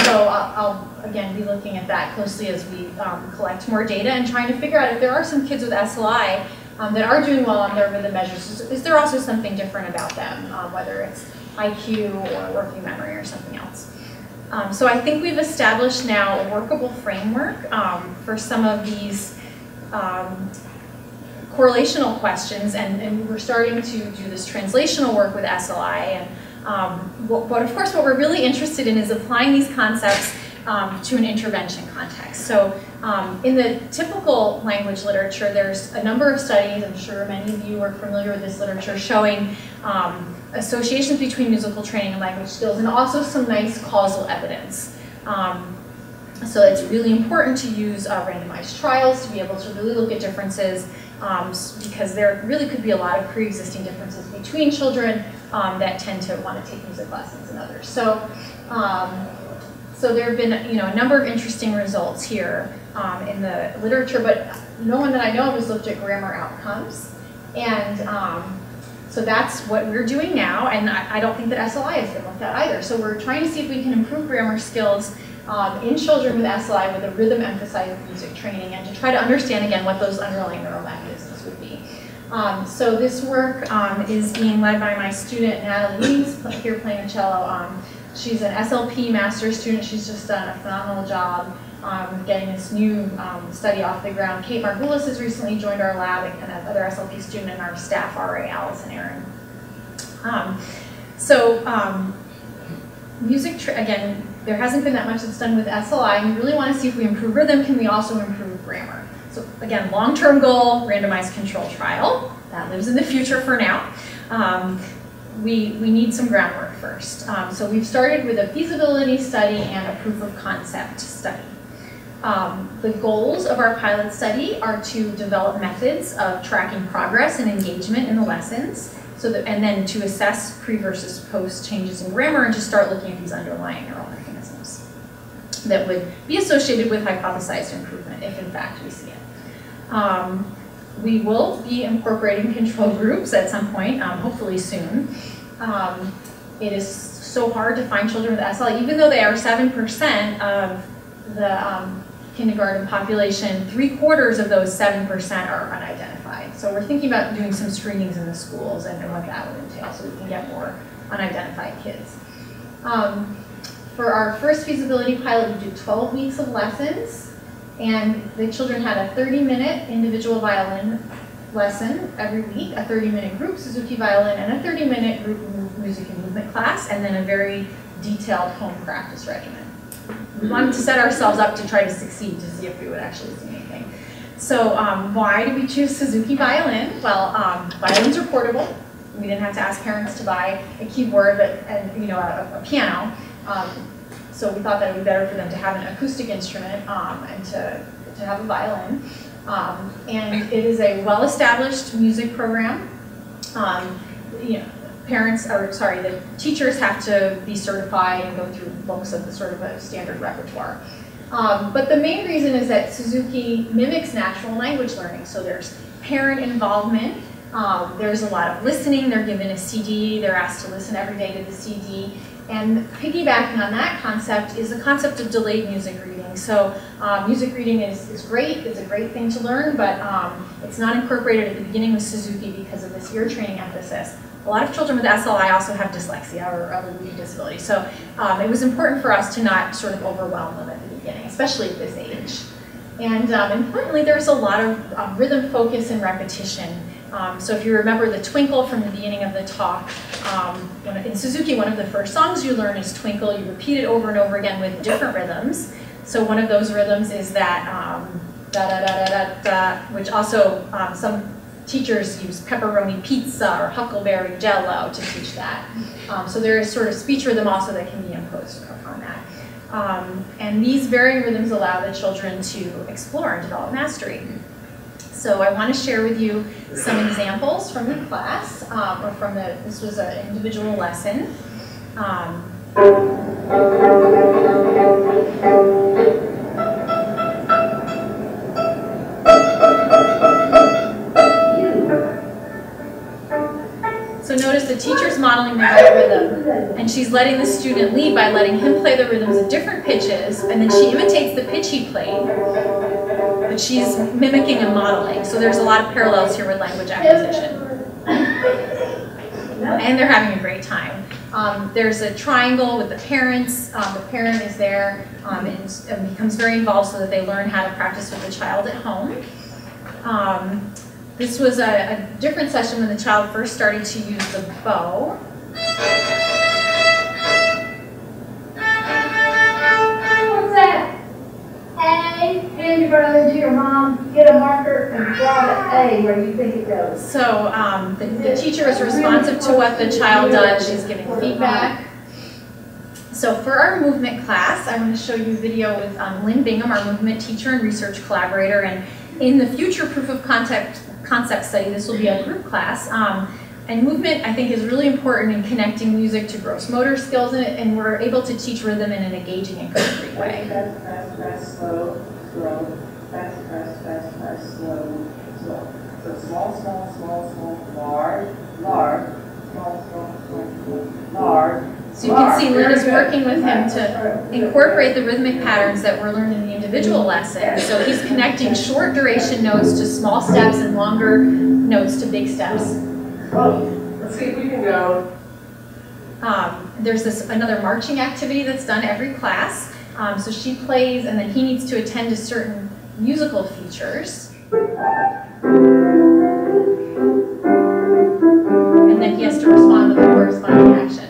Speaker 2: So I'll again be looking at that closely as we collect more data and trying to figure out if there are some kids with SLI that are doing well on their rhythm measures. Is there also something different about them, whether it's IQ or working memory or something else? So I think we've established now a workable framework for some of these correlational questions, and we're starting to do this translational work with SLI. And but of course, what we're really interested in is applying these concepts to an intervention context. So in the typical language literature, there's a number of studies, I'm sure many of you are familiar with this literature, showing associations between musical training and language skills, and also some nice causal evidence. So it's really important to use randomized trials to be able to really look at differences, because there really could be a lot of pre-existing differences between children that tend to want to take music lessons and others. So, so there have been a number of interesting results here in the literature, but no one that I know of has looked at grammar outcomes. And so that's what we're doing now, and I don't think that SLI has been looked at either. So we're trying to see if we can improve grammar skills in children with SLI with a rhythm-emphasized music training, and to try to understand again what those underlying neural mechanisms would be. So this work is being led by my student Natalie, who's here playing the cello. She's an SLP master's student. She's just done a phenomenal job getting this new study off the ground. Kate Margulis has recently joined our lab, and another SLP student in our staff, RA, Alice and Aaron. Music, again, there hasn't been that much that's done with SLI, and we really want to see if we improve rhythm, can we also improve grammar? So again, long-term goal, randomized control trial. That lives in the future for now. We need some groundwork first. So we've started with a feasibility study and a proof of concept study. The goals of our pilot study are to develop methods of tracking progress and engagement in the lessons, and then to assess pre versus post changes in grammar, and to start looking at these underlying neural mechanisms that would be associated with hypothesized improvement, if in fact we see it. We will be incorporating control groups at some point, hopefully soon. It is so hard to find children with SLI, even though they are 7% of the kindergarten population, 3/4 of those 7% are unidentified. So we're thinking about doing some screenings in the schools and what that would entail, so we can get more unidentified kids. For our first feasibility pilot, we did 12 weeks of lessons, and the children had a 30-minute individual violin lesson every week, a 30-minute group Suzuki violin, and a 30-minute group music and movement class, and then a very detailed home practice regimen. We wanted to set ourselves up to try to succeed, to see if we would actually see anything. So why did we choose Suzuki violin? Well, violins are portable. We didn't have to ask parents to buy a keyboard and a piano. So we thought that it would be better for them to have an acoustic instrument and to have a violin. And it is a well-established music program. The teachers have to be certified and go through books of the sort of a standard repertoire. But the main reason is that Suzuki mimics natural language learning. So there's parent involvement, there's a lot of listening, they're given a CD, they're asked to listen every day to the CD. And piggybacking on that concept is the concept of delayed music reading. So music reading is great, it's a great thing to learn, but it's not incorporated at the beginning with Suzuki because of this ear training emphasis. A lot of children with SLI also have dyslexia or other reading disabilities. So it was important for us to not sort of overwhelm them at the beginning, especially at this age. And importantly, there's a lot of rhythm focus and repetition So if you remember the twinkle from the beginning of the talk, in Suzuki, one of the first songs you learn is Twinkle. You repeat it over and over again with different rhythms. So one of those rhythms is that da-da-da-da-da-da, which also some teachers use pepperoni pizza or huckleberry jello to teach that. So there is sort of speech rhythm also that can be imposed upon that. And these varying rhythms allow the children to explore and develop mastery. So I want to share with you some examples from the class, or from this was an individual lesson. So notice the teacher's modeling the right rhythm, and she's letting the student lead by letting him play the rhythms at different pitches, and then she imitates the pitch he played, but she's mimicking and modeling. So there's a lot of parallels here with language acquisition. And they're having a great time. There's a triangle with the parents. The parent is there and becomes very involved so that they learn how to practice with the child at home. This was a different session when the child first started to use the bow.
Speaker 10: What's that? A. Hand your brother to your mom, get a marker, and draw the A where you think it goes.
Speaker 2: So the teacher is responsive to what the child does. She's giving feedback. So for our movement class, I want to show you a video with Lynn Bingham, our movement teacher and research collaborator. And in the future proof of concept study, this will be a group class. And movement, I think, is really important in connecting music to gross motor skills, and we're able to teach rhythm in an engaging and concrete way.
Speaker 11: Fast, fast, fast, slow, slow, fast, fast, fast, fast, slow, slow. So small, small, small, small, large, large, small, small, small, small, large.
Speaker 2: So you can see Lynn is working with him to incorporate the rhythmic patterns that were learned in the individual lesson. So he's connecting short duration notes to small steps and longer notes to big steps.
Speaker 11: Well, let's see if we can go.
Speaker 2: There's another marching activity that's done every class. So she plays, and then he needs to attend to certain musical features. And then he has to respond with a corresponding action.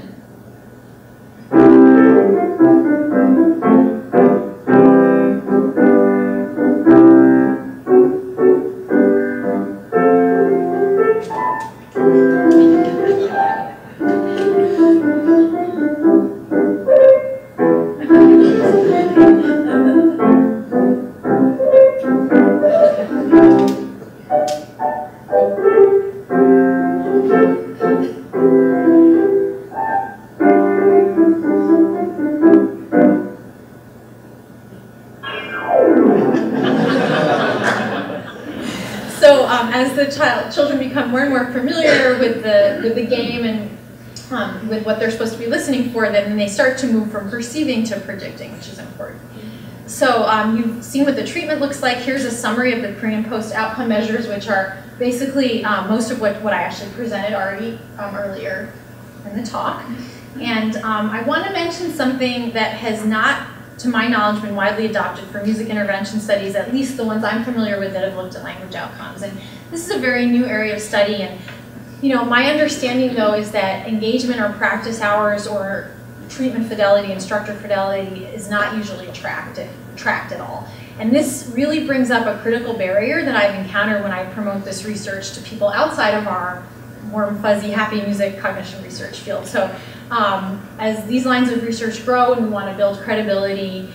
Speaker 2: As the children become more and more familiar with the game and with what they're supposed to be listening for, then they start to move from perceiving to predicting, which is important. So you've seen what the treatment looks like. Here's a summary of the pre and post outcome measures, which are basically most of what I actually presented already earlier in the talk. And I want to mention something that has not, to my knowledge, been widely adopted for music intervention studies, at least the ones I'm familiar with that have looked at language outcomes. And this is a very new area of study, and my understanding though is that engagement or practice hours or treatment fidelity, instructor fidelity is not usually tracked at all. And this really brings up a critical barrier that I've encountered when I promote this research to people outside of our warm, fuzzy, happy music cognition research field. So as these lines of research grow and we want to build credibility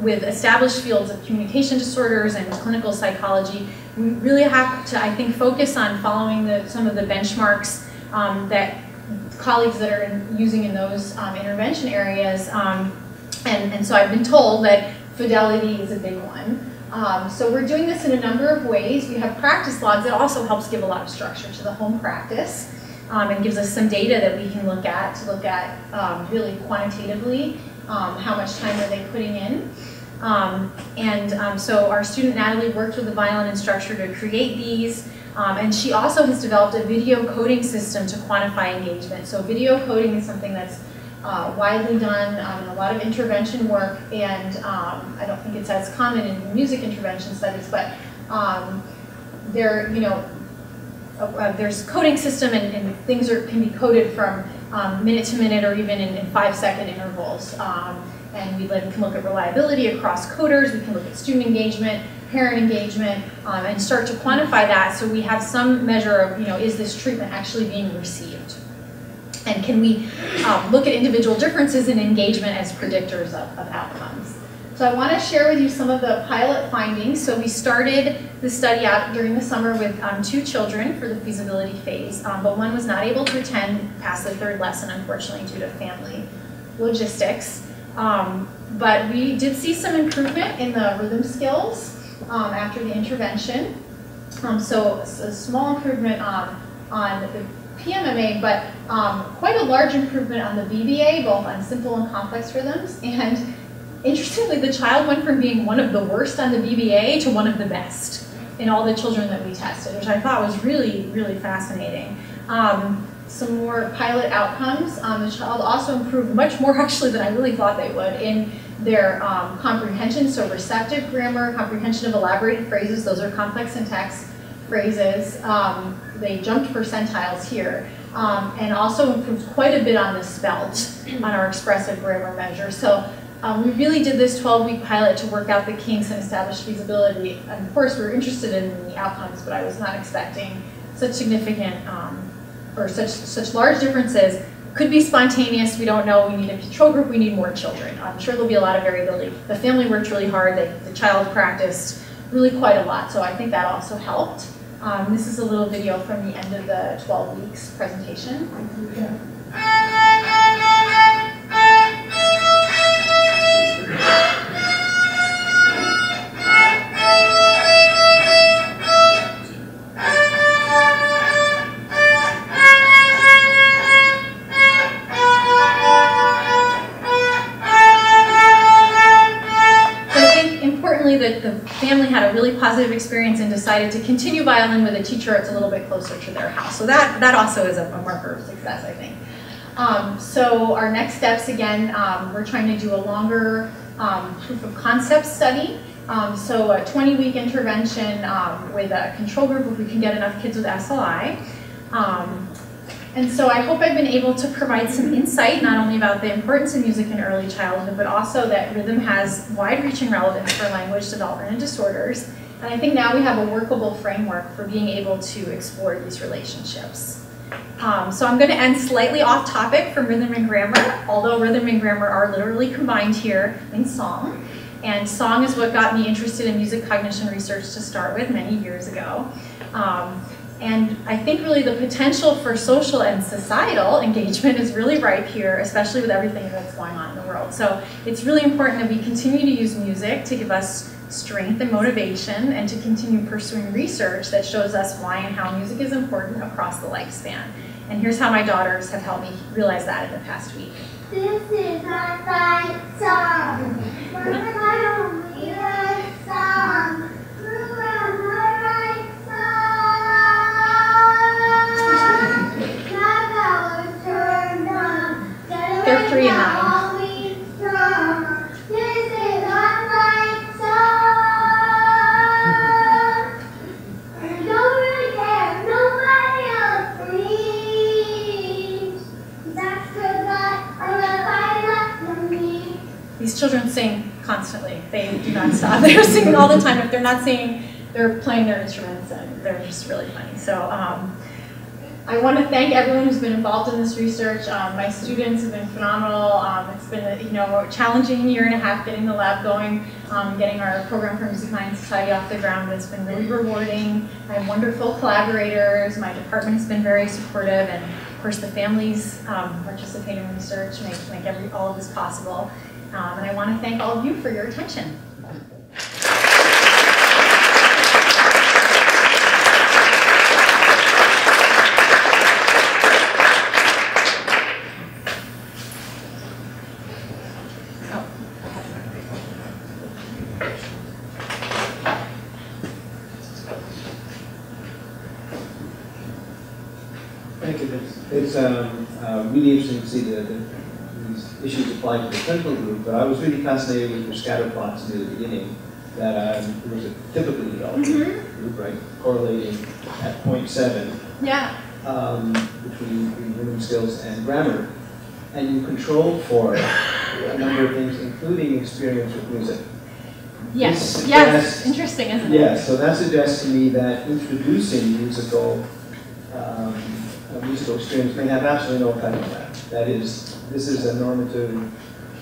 Speaker 2: with established fields of communication disorders and clinical psychology, we really have to, I think, focus on following some of the benchmarks that colleagues that are using in those intervention areas. And so I've been told that fidelity is a big one. So we're doing this in a number of ways. We have practice logs that also helps give a lot of structure to the home practice and gives us some data that we can look at really quantitatively how much time are they putting in. So our student Natalie worked with the violin instructor to create these, and she also has developed a video coding system to quantify engagement. So video coding is something that's widely done in a lot of intervention work, and I don't think it's as common in music intervention studies, but there's coding system, and things can be coded from minute to minute or even in 5-second intervals. And we can look at reliability across coders. We can look at student engagement, parent engagement, and start to quantify that so we have some measure of, is this treatment actually being received? And can we look at individual differences in engagement as predictors of outcomes? So I want to share with you some of the pilot findings. So we started the study out during the summer with 2 children for the feasibility phase, but one was not able to attend past the 3rd lesson, unfortunately, due to family logistics. But we did see some improvement in the rhythm skills after the intervention. So a small improvement on the PMMA, but quite a large improvement on the BBA, both on simple and complex rhythms. And interestingly, the child went from being one of the worst on the BBA to one of the best in all the children that we tested, which I thought was really, really fascinating. Some more pilot outcomes. The child also improved much more actually than I really thought they would in their comprehension, so receptive grammar, comprehension of elaborated phrases, those are complex syntax phrases. They jumped percentiles here, and also improved quite a bit on the spelt on our expressive grammar measure. So we really did this 12-week pilot to work out the kinks and establish feasibility. And of course, we were interested in the outcomes, but I was not expecting such significant or such large differences. Could be spontaneous, we don't know. We need a control group, we need more children. I'm sure there'll be a lot of variability. The family worked really hard, the child practiced really quite a lot, so I think that also helped. This is a little video from the end of the 12 weeks presentation. That the family had a really positive experience and decided to continue violin with a teacher that's a little bit closer to their house. So that also is a marker of success, I think. So our next steps, again, we're trying to do a longer proof of concept study. So a 20-week intervention with a control group if we can get enough kids with SLI. And so I hope I've been able to provide some insight, not only about the importance of music in early childhood, but also that rhythm has wide-reaching relevance for language development and disorders. And I think now we have a workable framework for being able to explore these relationships. So I'm going to end slightly off topic from rhythm and grammar, although rhythm and grammar are literally combined here in song. And song is what got me interested in music cognition research to start with many years ago. And I think really the potential for social and societal engagement is really ripe here, especially with everything that's going on in the world. So it's really important that we continue to use music to give us strength and motivation and to continue pursuing research that shows us why and how music is important across the lifespan. And here's how my daughters have helped me realize that in the past week.
Speaker 10: This is my fight song. My song.
Speaker 2: They're 3 and 9. These children sing constantly. They do not stop. They're singing all the time. If they're not singing, they're playing their instruments, and they're just really funny. So I want to thank everyone who's been involved in this research. My students have been phenomenal. It's been a challenging year and a half getting the lab going, getting our program for Music, Mind, and Society off the ground. It's been really rewarding. I have wonderful collaborators. My department has been very supportive, and of course the families participating in research make all of this possible. And I want to thank all of you for your attention.
Speaker 12: Thank you. It's really interesting to see these issues applied to the clinical group, but I was really fascinated with your scatter plots near the beginning. that it was a typically developing group, right, correlating at 0.7 between rhythm skills and grammar. And you control for a number of things, including experience with music.
Speaker 2: Yes, yes, interesting, isn't it?
Speaker 12: Yes, so that suggests to me that introducing musical experience may have absolutely no effect on that. That is, this is a normative,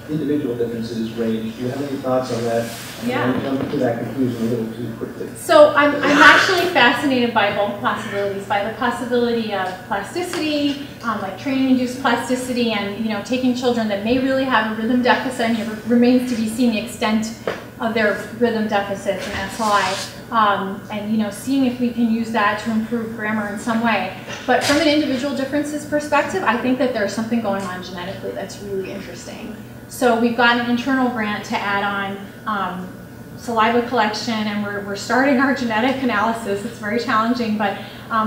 Speaker 12: individual differences range. Do you have any thoughts on that?
Speaker 2: Yeah.
Speaker 12: I jump to that conclusion a little too quickly.
Speaker 2: So I'm actually fascinated by both possibilities, by the possibility of plasticity, like training-induced plasticity, and taking children that may really have a rhythm deficit, and it remains to be seen the extent of their rhythm deficits and SLI, and seeing if we can use that to improve grammar in some way. But from an individual differences perspective, I think that there's something going on genetically that's really interesting. So we've got an internal grant to add on saliva collection, and we're starting our genetic analysis. It's very challenging, but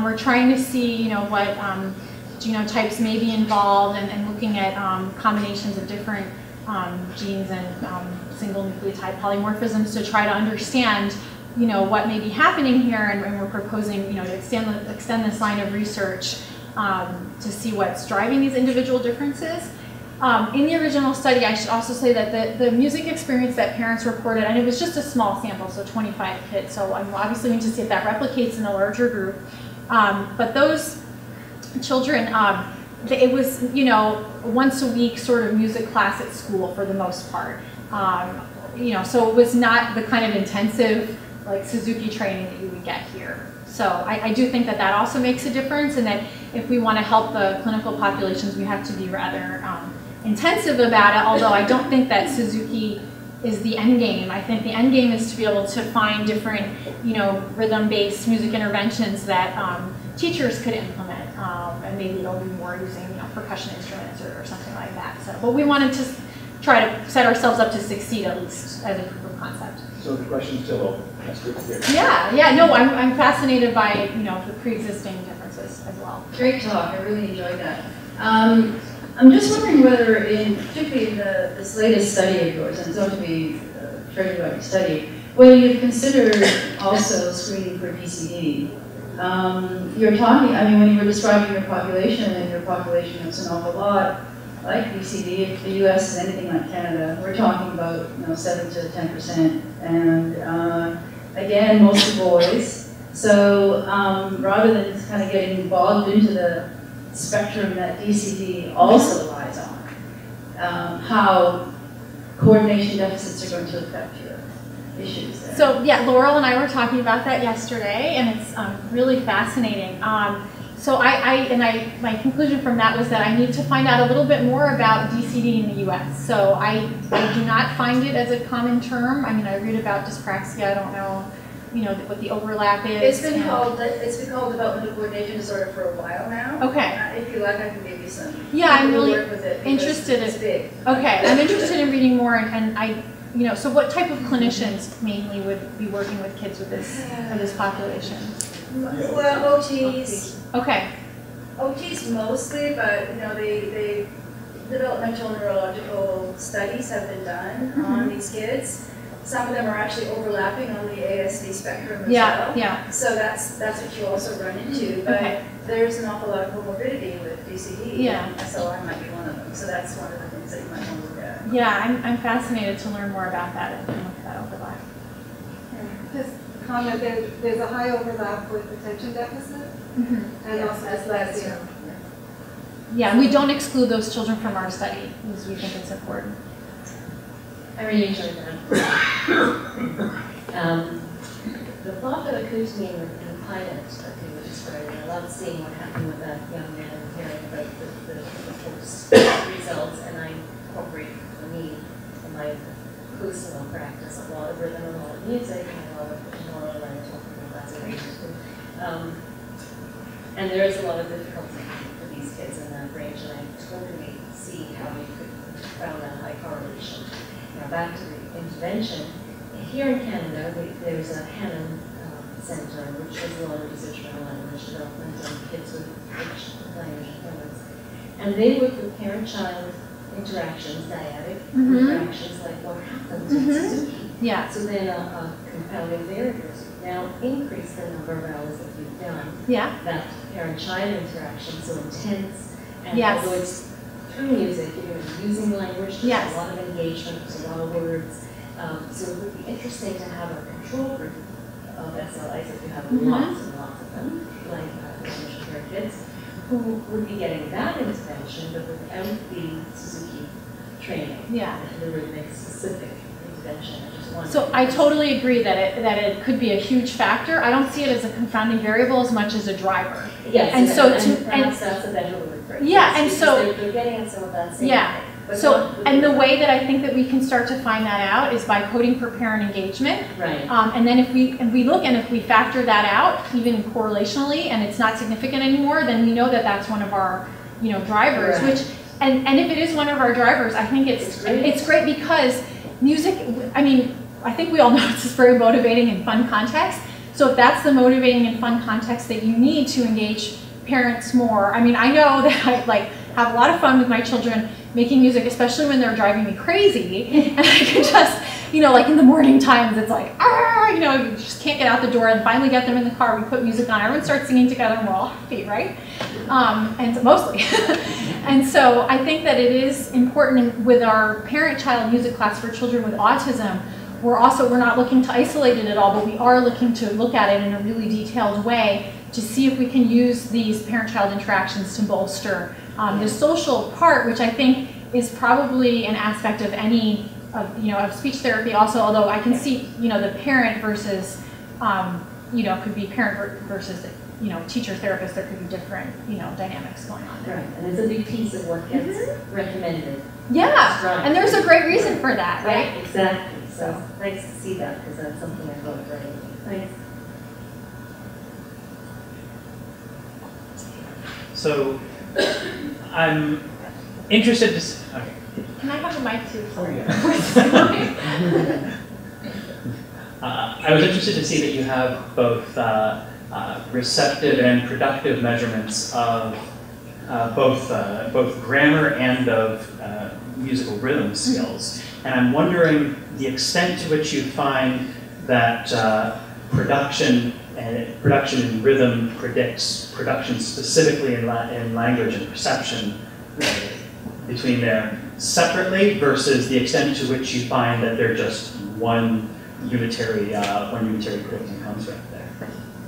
Speaker 2: we're trying to see what genotypes may be involved, and looking at combinations of different genes and single nucleotide polymorphisms to try to understand what may be happening here, and we're proposing to extend this line of research to see what's driving these individual differences. In the original study, I should also say that the music experience that parents reported, and it was just a small sample, so 25 kids, so I'm obviously going to see if that replicates in a larger group. But those children, it was, once a week sort of music class at school for the most part. So it was not the kind of intensive, like Suzuki training that you would get here. So I do think that also makes a difference, and that if we want to help the clinical populations, we have to be rather intensive about it, although I don't think that Suzuki is the end game. I think the end game is to be able to find different, rhythm-based music interventions that teachers could implement, and maybe they'll be more using, percussion instruments or something like that. So, but we wanted to try to set ourselves up to succeed, at least as a proof of concept.
Speaker 12: So the question's still open. That's good to hear.
Speaker 2: Yeah, no, I'm fascinated by, the pre-existing differences as well.
Speaker 13: Great talk, I really enjoyed that. I'm just wondering whether, particularly in this latest study of yours, and it's going to be a fairly large study, whether you've considered also screening for DCD. You're talking, when you were describing your population, and your population is an awful lot like DCD. If the US is anything like Canada, we're talking about 7 to 10%, and again, mostly boys. So rather than kind of getting bogged into the spectrum that DCD also lies on, how coordination deficits are going to affect your issues there.
Speaker 2: So yeah, Laurel and I were talking about that yesterday, and it's really fascinating. So my conclusion from that was that I need to find out a little bit more about DCD in the US. So I do not find it as a common term. I read about dyspraxia, I don't know, what the overlap is.
Speaker 13: It's been called developmental coordination disorder for a while now.
Speaker 2: Okay.
Speaker 13: If you like, I can give you some.
Speaker 2: Yeah, I'm really
Speaker 13: work with it
Speaker 2: interested.
Speaker 13: It's big.
Speaker 2: Okay, I'm interested in reading more, and so what type of clinicians mainly would be working with kids with this population?
Speaker 13: Well, OTs.
Speaker 2: Okay.
Speaker 13: OTs mostly, but they developmental neurological studies have been done on these kids. Some of them are actually overlapping on the ASD spectrum as well. Yeah. So that's what you also run into. But there's an awful lot of comorbidity with DCD.
Speaker 2: Yeah.
Speaker 13: SLI might be one of them. So that's one of the things that you might want to look at.
Speaker 2: Yeah, I'm fascinated to learn more about that and look at that overlap.
Speaker 1: Just comment, there's a high overlap with attention deficit and also dyslexia.
Speaker 2: Yeah, and we don't exclude those children from our study because we think it's important.
Speaker 14: I really enjoyed that. The thought that occurs to me in the pilot that you were describing, I love seeing what happened with that young man and hearing about the post results, and I incorporate for me in my personal practice a lot of rhythm, a lot of music, and a lot of Laurel and I were talking about that too. And there is a lot of difficulty for these kids in that range, and I totally see how we could found a high correlation. Now back to the intervention. Here in Canada, there's a Hannon Centre, which does a lot of research around language development on kids with language impairments. And they work with parent-child interactions, dyadic interactions, like what happens with Suzuki.
Speaker 2: Yeah.
Speaker 14: So then a compounding variable is now increase the number of hours that you've done.
Speaker 2: Yeah.
Speaker 14: That parent-child interaction so intense, and
Speaker 2: Yes.
Speaker 14: although it's through music, you're using language, there's
Speaker 2: Yes.
Speaker 14: a lot of engagement, there's a lot of words. So it would be interesting to have a control group of SLIs, if you have lots and lots of them, like special care kids, who would be getting that intervention, but without the Suzuki training.
Speaker 2: Yeah.
Speaker 14: The rhythmic specific intervention. I just wonder.
Speaker 2: So I totally agree that it could be a huge factor. I don't see it as a confounding variable as much as a driver.
Speaker 14: Yes,
Speaker 2: and so
Speaker 14: perhaps that's a better word for it.
Speaker 2: Yeah,
Speaker 14: Yes,
Speaker 2: and
Speaker 14: because
Speaker 2: so
Speaker 14: they're getting at some of that same
Speaker 2: yeah.
Speaker 14: thing. But
Speaker 2: So,
Speaker 14: not with
Speaker 2: and the way that I think that we can start to find that out is by coding for parent engagement.
Speaker 14: Right.
Speaker 2: And then if we factor that out, even correlationally, and it's not significant anymore, then we know that that's one of our, drivers.
Speaker 14: Right.
Speaker 2: Which, and if it is one of our drivers, I think it's great because music. I mean, I think we all know it's just very motivating and fun context. So if that's the motivating and fun context that you need to engage parents more, I mean, I know that I have a lot of fun with my children making music, especially when they're driving me crazy. And I can just, like in the morning times, it's like, you just can't get out the door, and finally get them in the car, we put music on, everyone starts singing together, and we're all happy, right? And mostly. And so I think that it is important with our parent-child music class for children with autism. We're not looking to isolate it at all, but we are looking to look at it in a really detailed way to see if we can use these parent-child interactions to bolster the social part, which I think is probably an aspect of of speech therapy also, although I can see, the parent versus, could be parent versus, teacher therapist, there could be different, dynamics going on there.
Speaker 14: Right, and it's a big piece of what gets recommended.
Speaker 2: Yeah, and there's a great reason for that, right?
Speaker 14: Exactly. So nice to see that, because that's something I thought was very nice.
Speaker 15: So I'm interested to okay.
Speaker 2: Can I have a mic too? Sorry.
Speaker 15: I was interested to see that you have both receptive and productive measurements of both grammar and of musical rhythm skills. And I'm wondering the extent to which you find that production in rhythm predicts production specifically in language and perception between there separately versus the extent to which you find that they're just one unitary predicting construct there.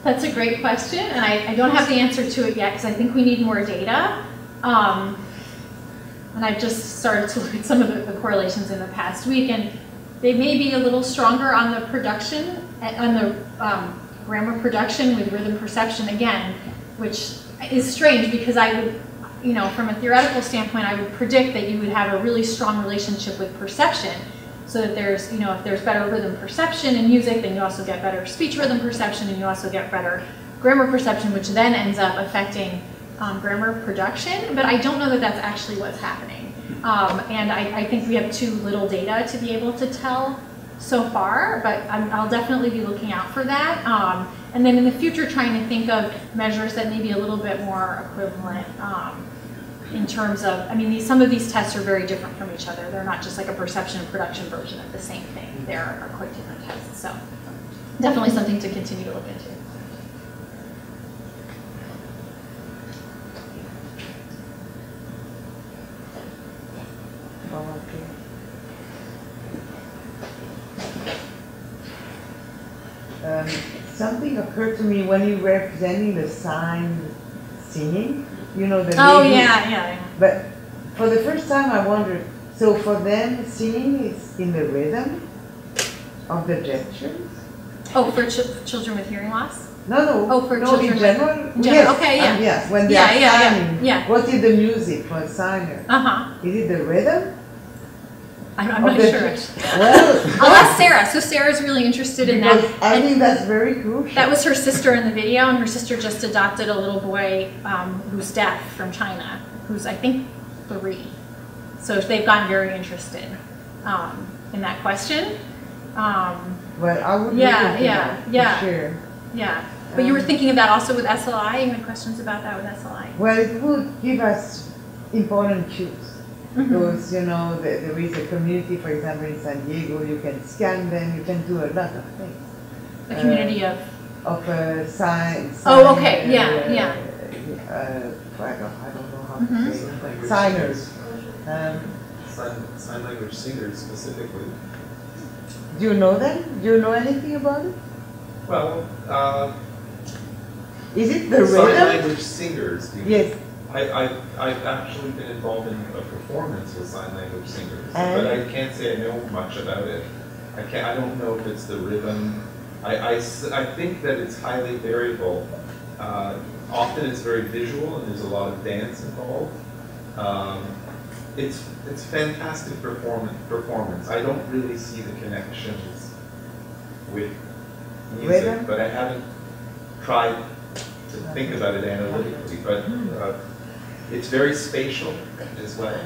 Speaker 2: That's a great question, and I don't have the answer to it yet because I think we need more data. And I've just started to look at some of the correlations in the past week, and they may be a little stronger on the production, on the grammar production with rhythm perception again, which is strange because I would, from a theoretical standpoint, I would predict that you would have a really strong relationship with perception. So that there's, if there's better rhythm perception in music, then you also get better speech rhythm perception, and you also get better grammar perception, which then ends up affecting grammar production. But I don't know that that's actually what's happening. And I think we have too little data to be able to tell so far, but I'll definitely be looking out for that. And then in the future, trying to think of measures that may be a little bit more equivalent in terms of, some of these tests are very different from each other. They're not just like a perception and production version of the same thing. They are quite different tests. So definitely something to continue to look into.
Speaker 7: Something occurred to me when you were presenting the sign singing, the
Speaker 2: Oh,
Speaker 7: ladies.
Speaker 2: yeah.
Speaker 7: But for the first time I wondered, so for them singing is in the rhythm of the gestures?
Speaker 2: Oh, for children with hearing loss?
Speaker 7: No.
Speaker 2: Oh, for
Speaker 7: no,
Speaker 2: children
Speaker 7: in general?
Speaker 2: with,
Speaker 7: Yes.
Speaker 2: okay, yeah.
Speaker 7: Yes, when they are signing.
Speaker 2: Yeah.
Speaker 7: What is the music for a signer? Is it the rhythm?
Speaker 2: I'm not sure.
Speaker 7: Well,
Speaker 2: I'll ask Sarah. So Sarah's really interested in that.
Speaker 7: I think that's very crucial.
Speaker 2: That was her sister in the video, and her sister just adopted a little boy who's deaf from China, who's I think 3. So they've gotten very interested in that question.
Speaker 7: Well, I would
Speaker 2: sure. Yeah. But you were thinking of that also with SLI? You had questions about that with SLI?
Speaker 7: Well, it would give us important cues. Because, you know, there is a community, for example, in San Diego, you can scan them, you can do a lot of things.
Speaker 2: A community of?
Speaker 7: Of signs.
Speaker 2: Oh, okay, yeah.
Speaker 7: I don't know how to say it, but signers.
Speaker 16: Sign language singers specifically.
Speaker 7: Do you know them? Do you know anything about it?
Speaker 16: Well,
Speaker 7: is it the
Speaker 16: sign
Speaker 7: rhythm?
Speaker 16: language singers?
Speaker 7: Yes.
Speaker 16: I've actually been involved in a performance with sign language singers, but I can't say I know much about it. I don't know if it's the rhythm. I think that it's highly variable. Often it's very visual and there's a lot of dance involved. It's fantastic performance. I don't really see the connections with music,
Speaker 7: Rhythm?
Speaker 16: but I haven't tried to think about it analytically. But it's very spatial as well.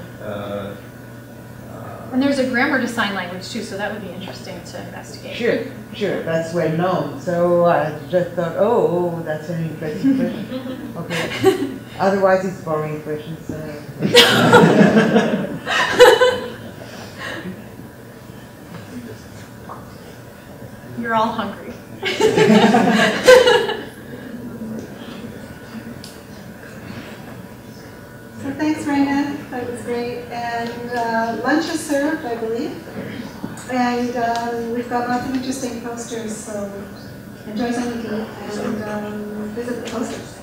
Speaker 2: And there's a grammar to sign language too, so that would be interesting to investigate.
Speaker 7: Sure, that's well known. So I just thought, oh, that's an interesting question. Okay. Otherwise, it's boring questions.
Speaker 2: You're all hungry.
Speaker 1: So thanks, Reyna. That was great. And lunch is served, I believe. And we've got lots of interesting posters, so enjoy something to eat and visit the posters.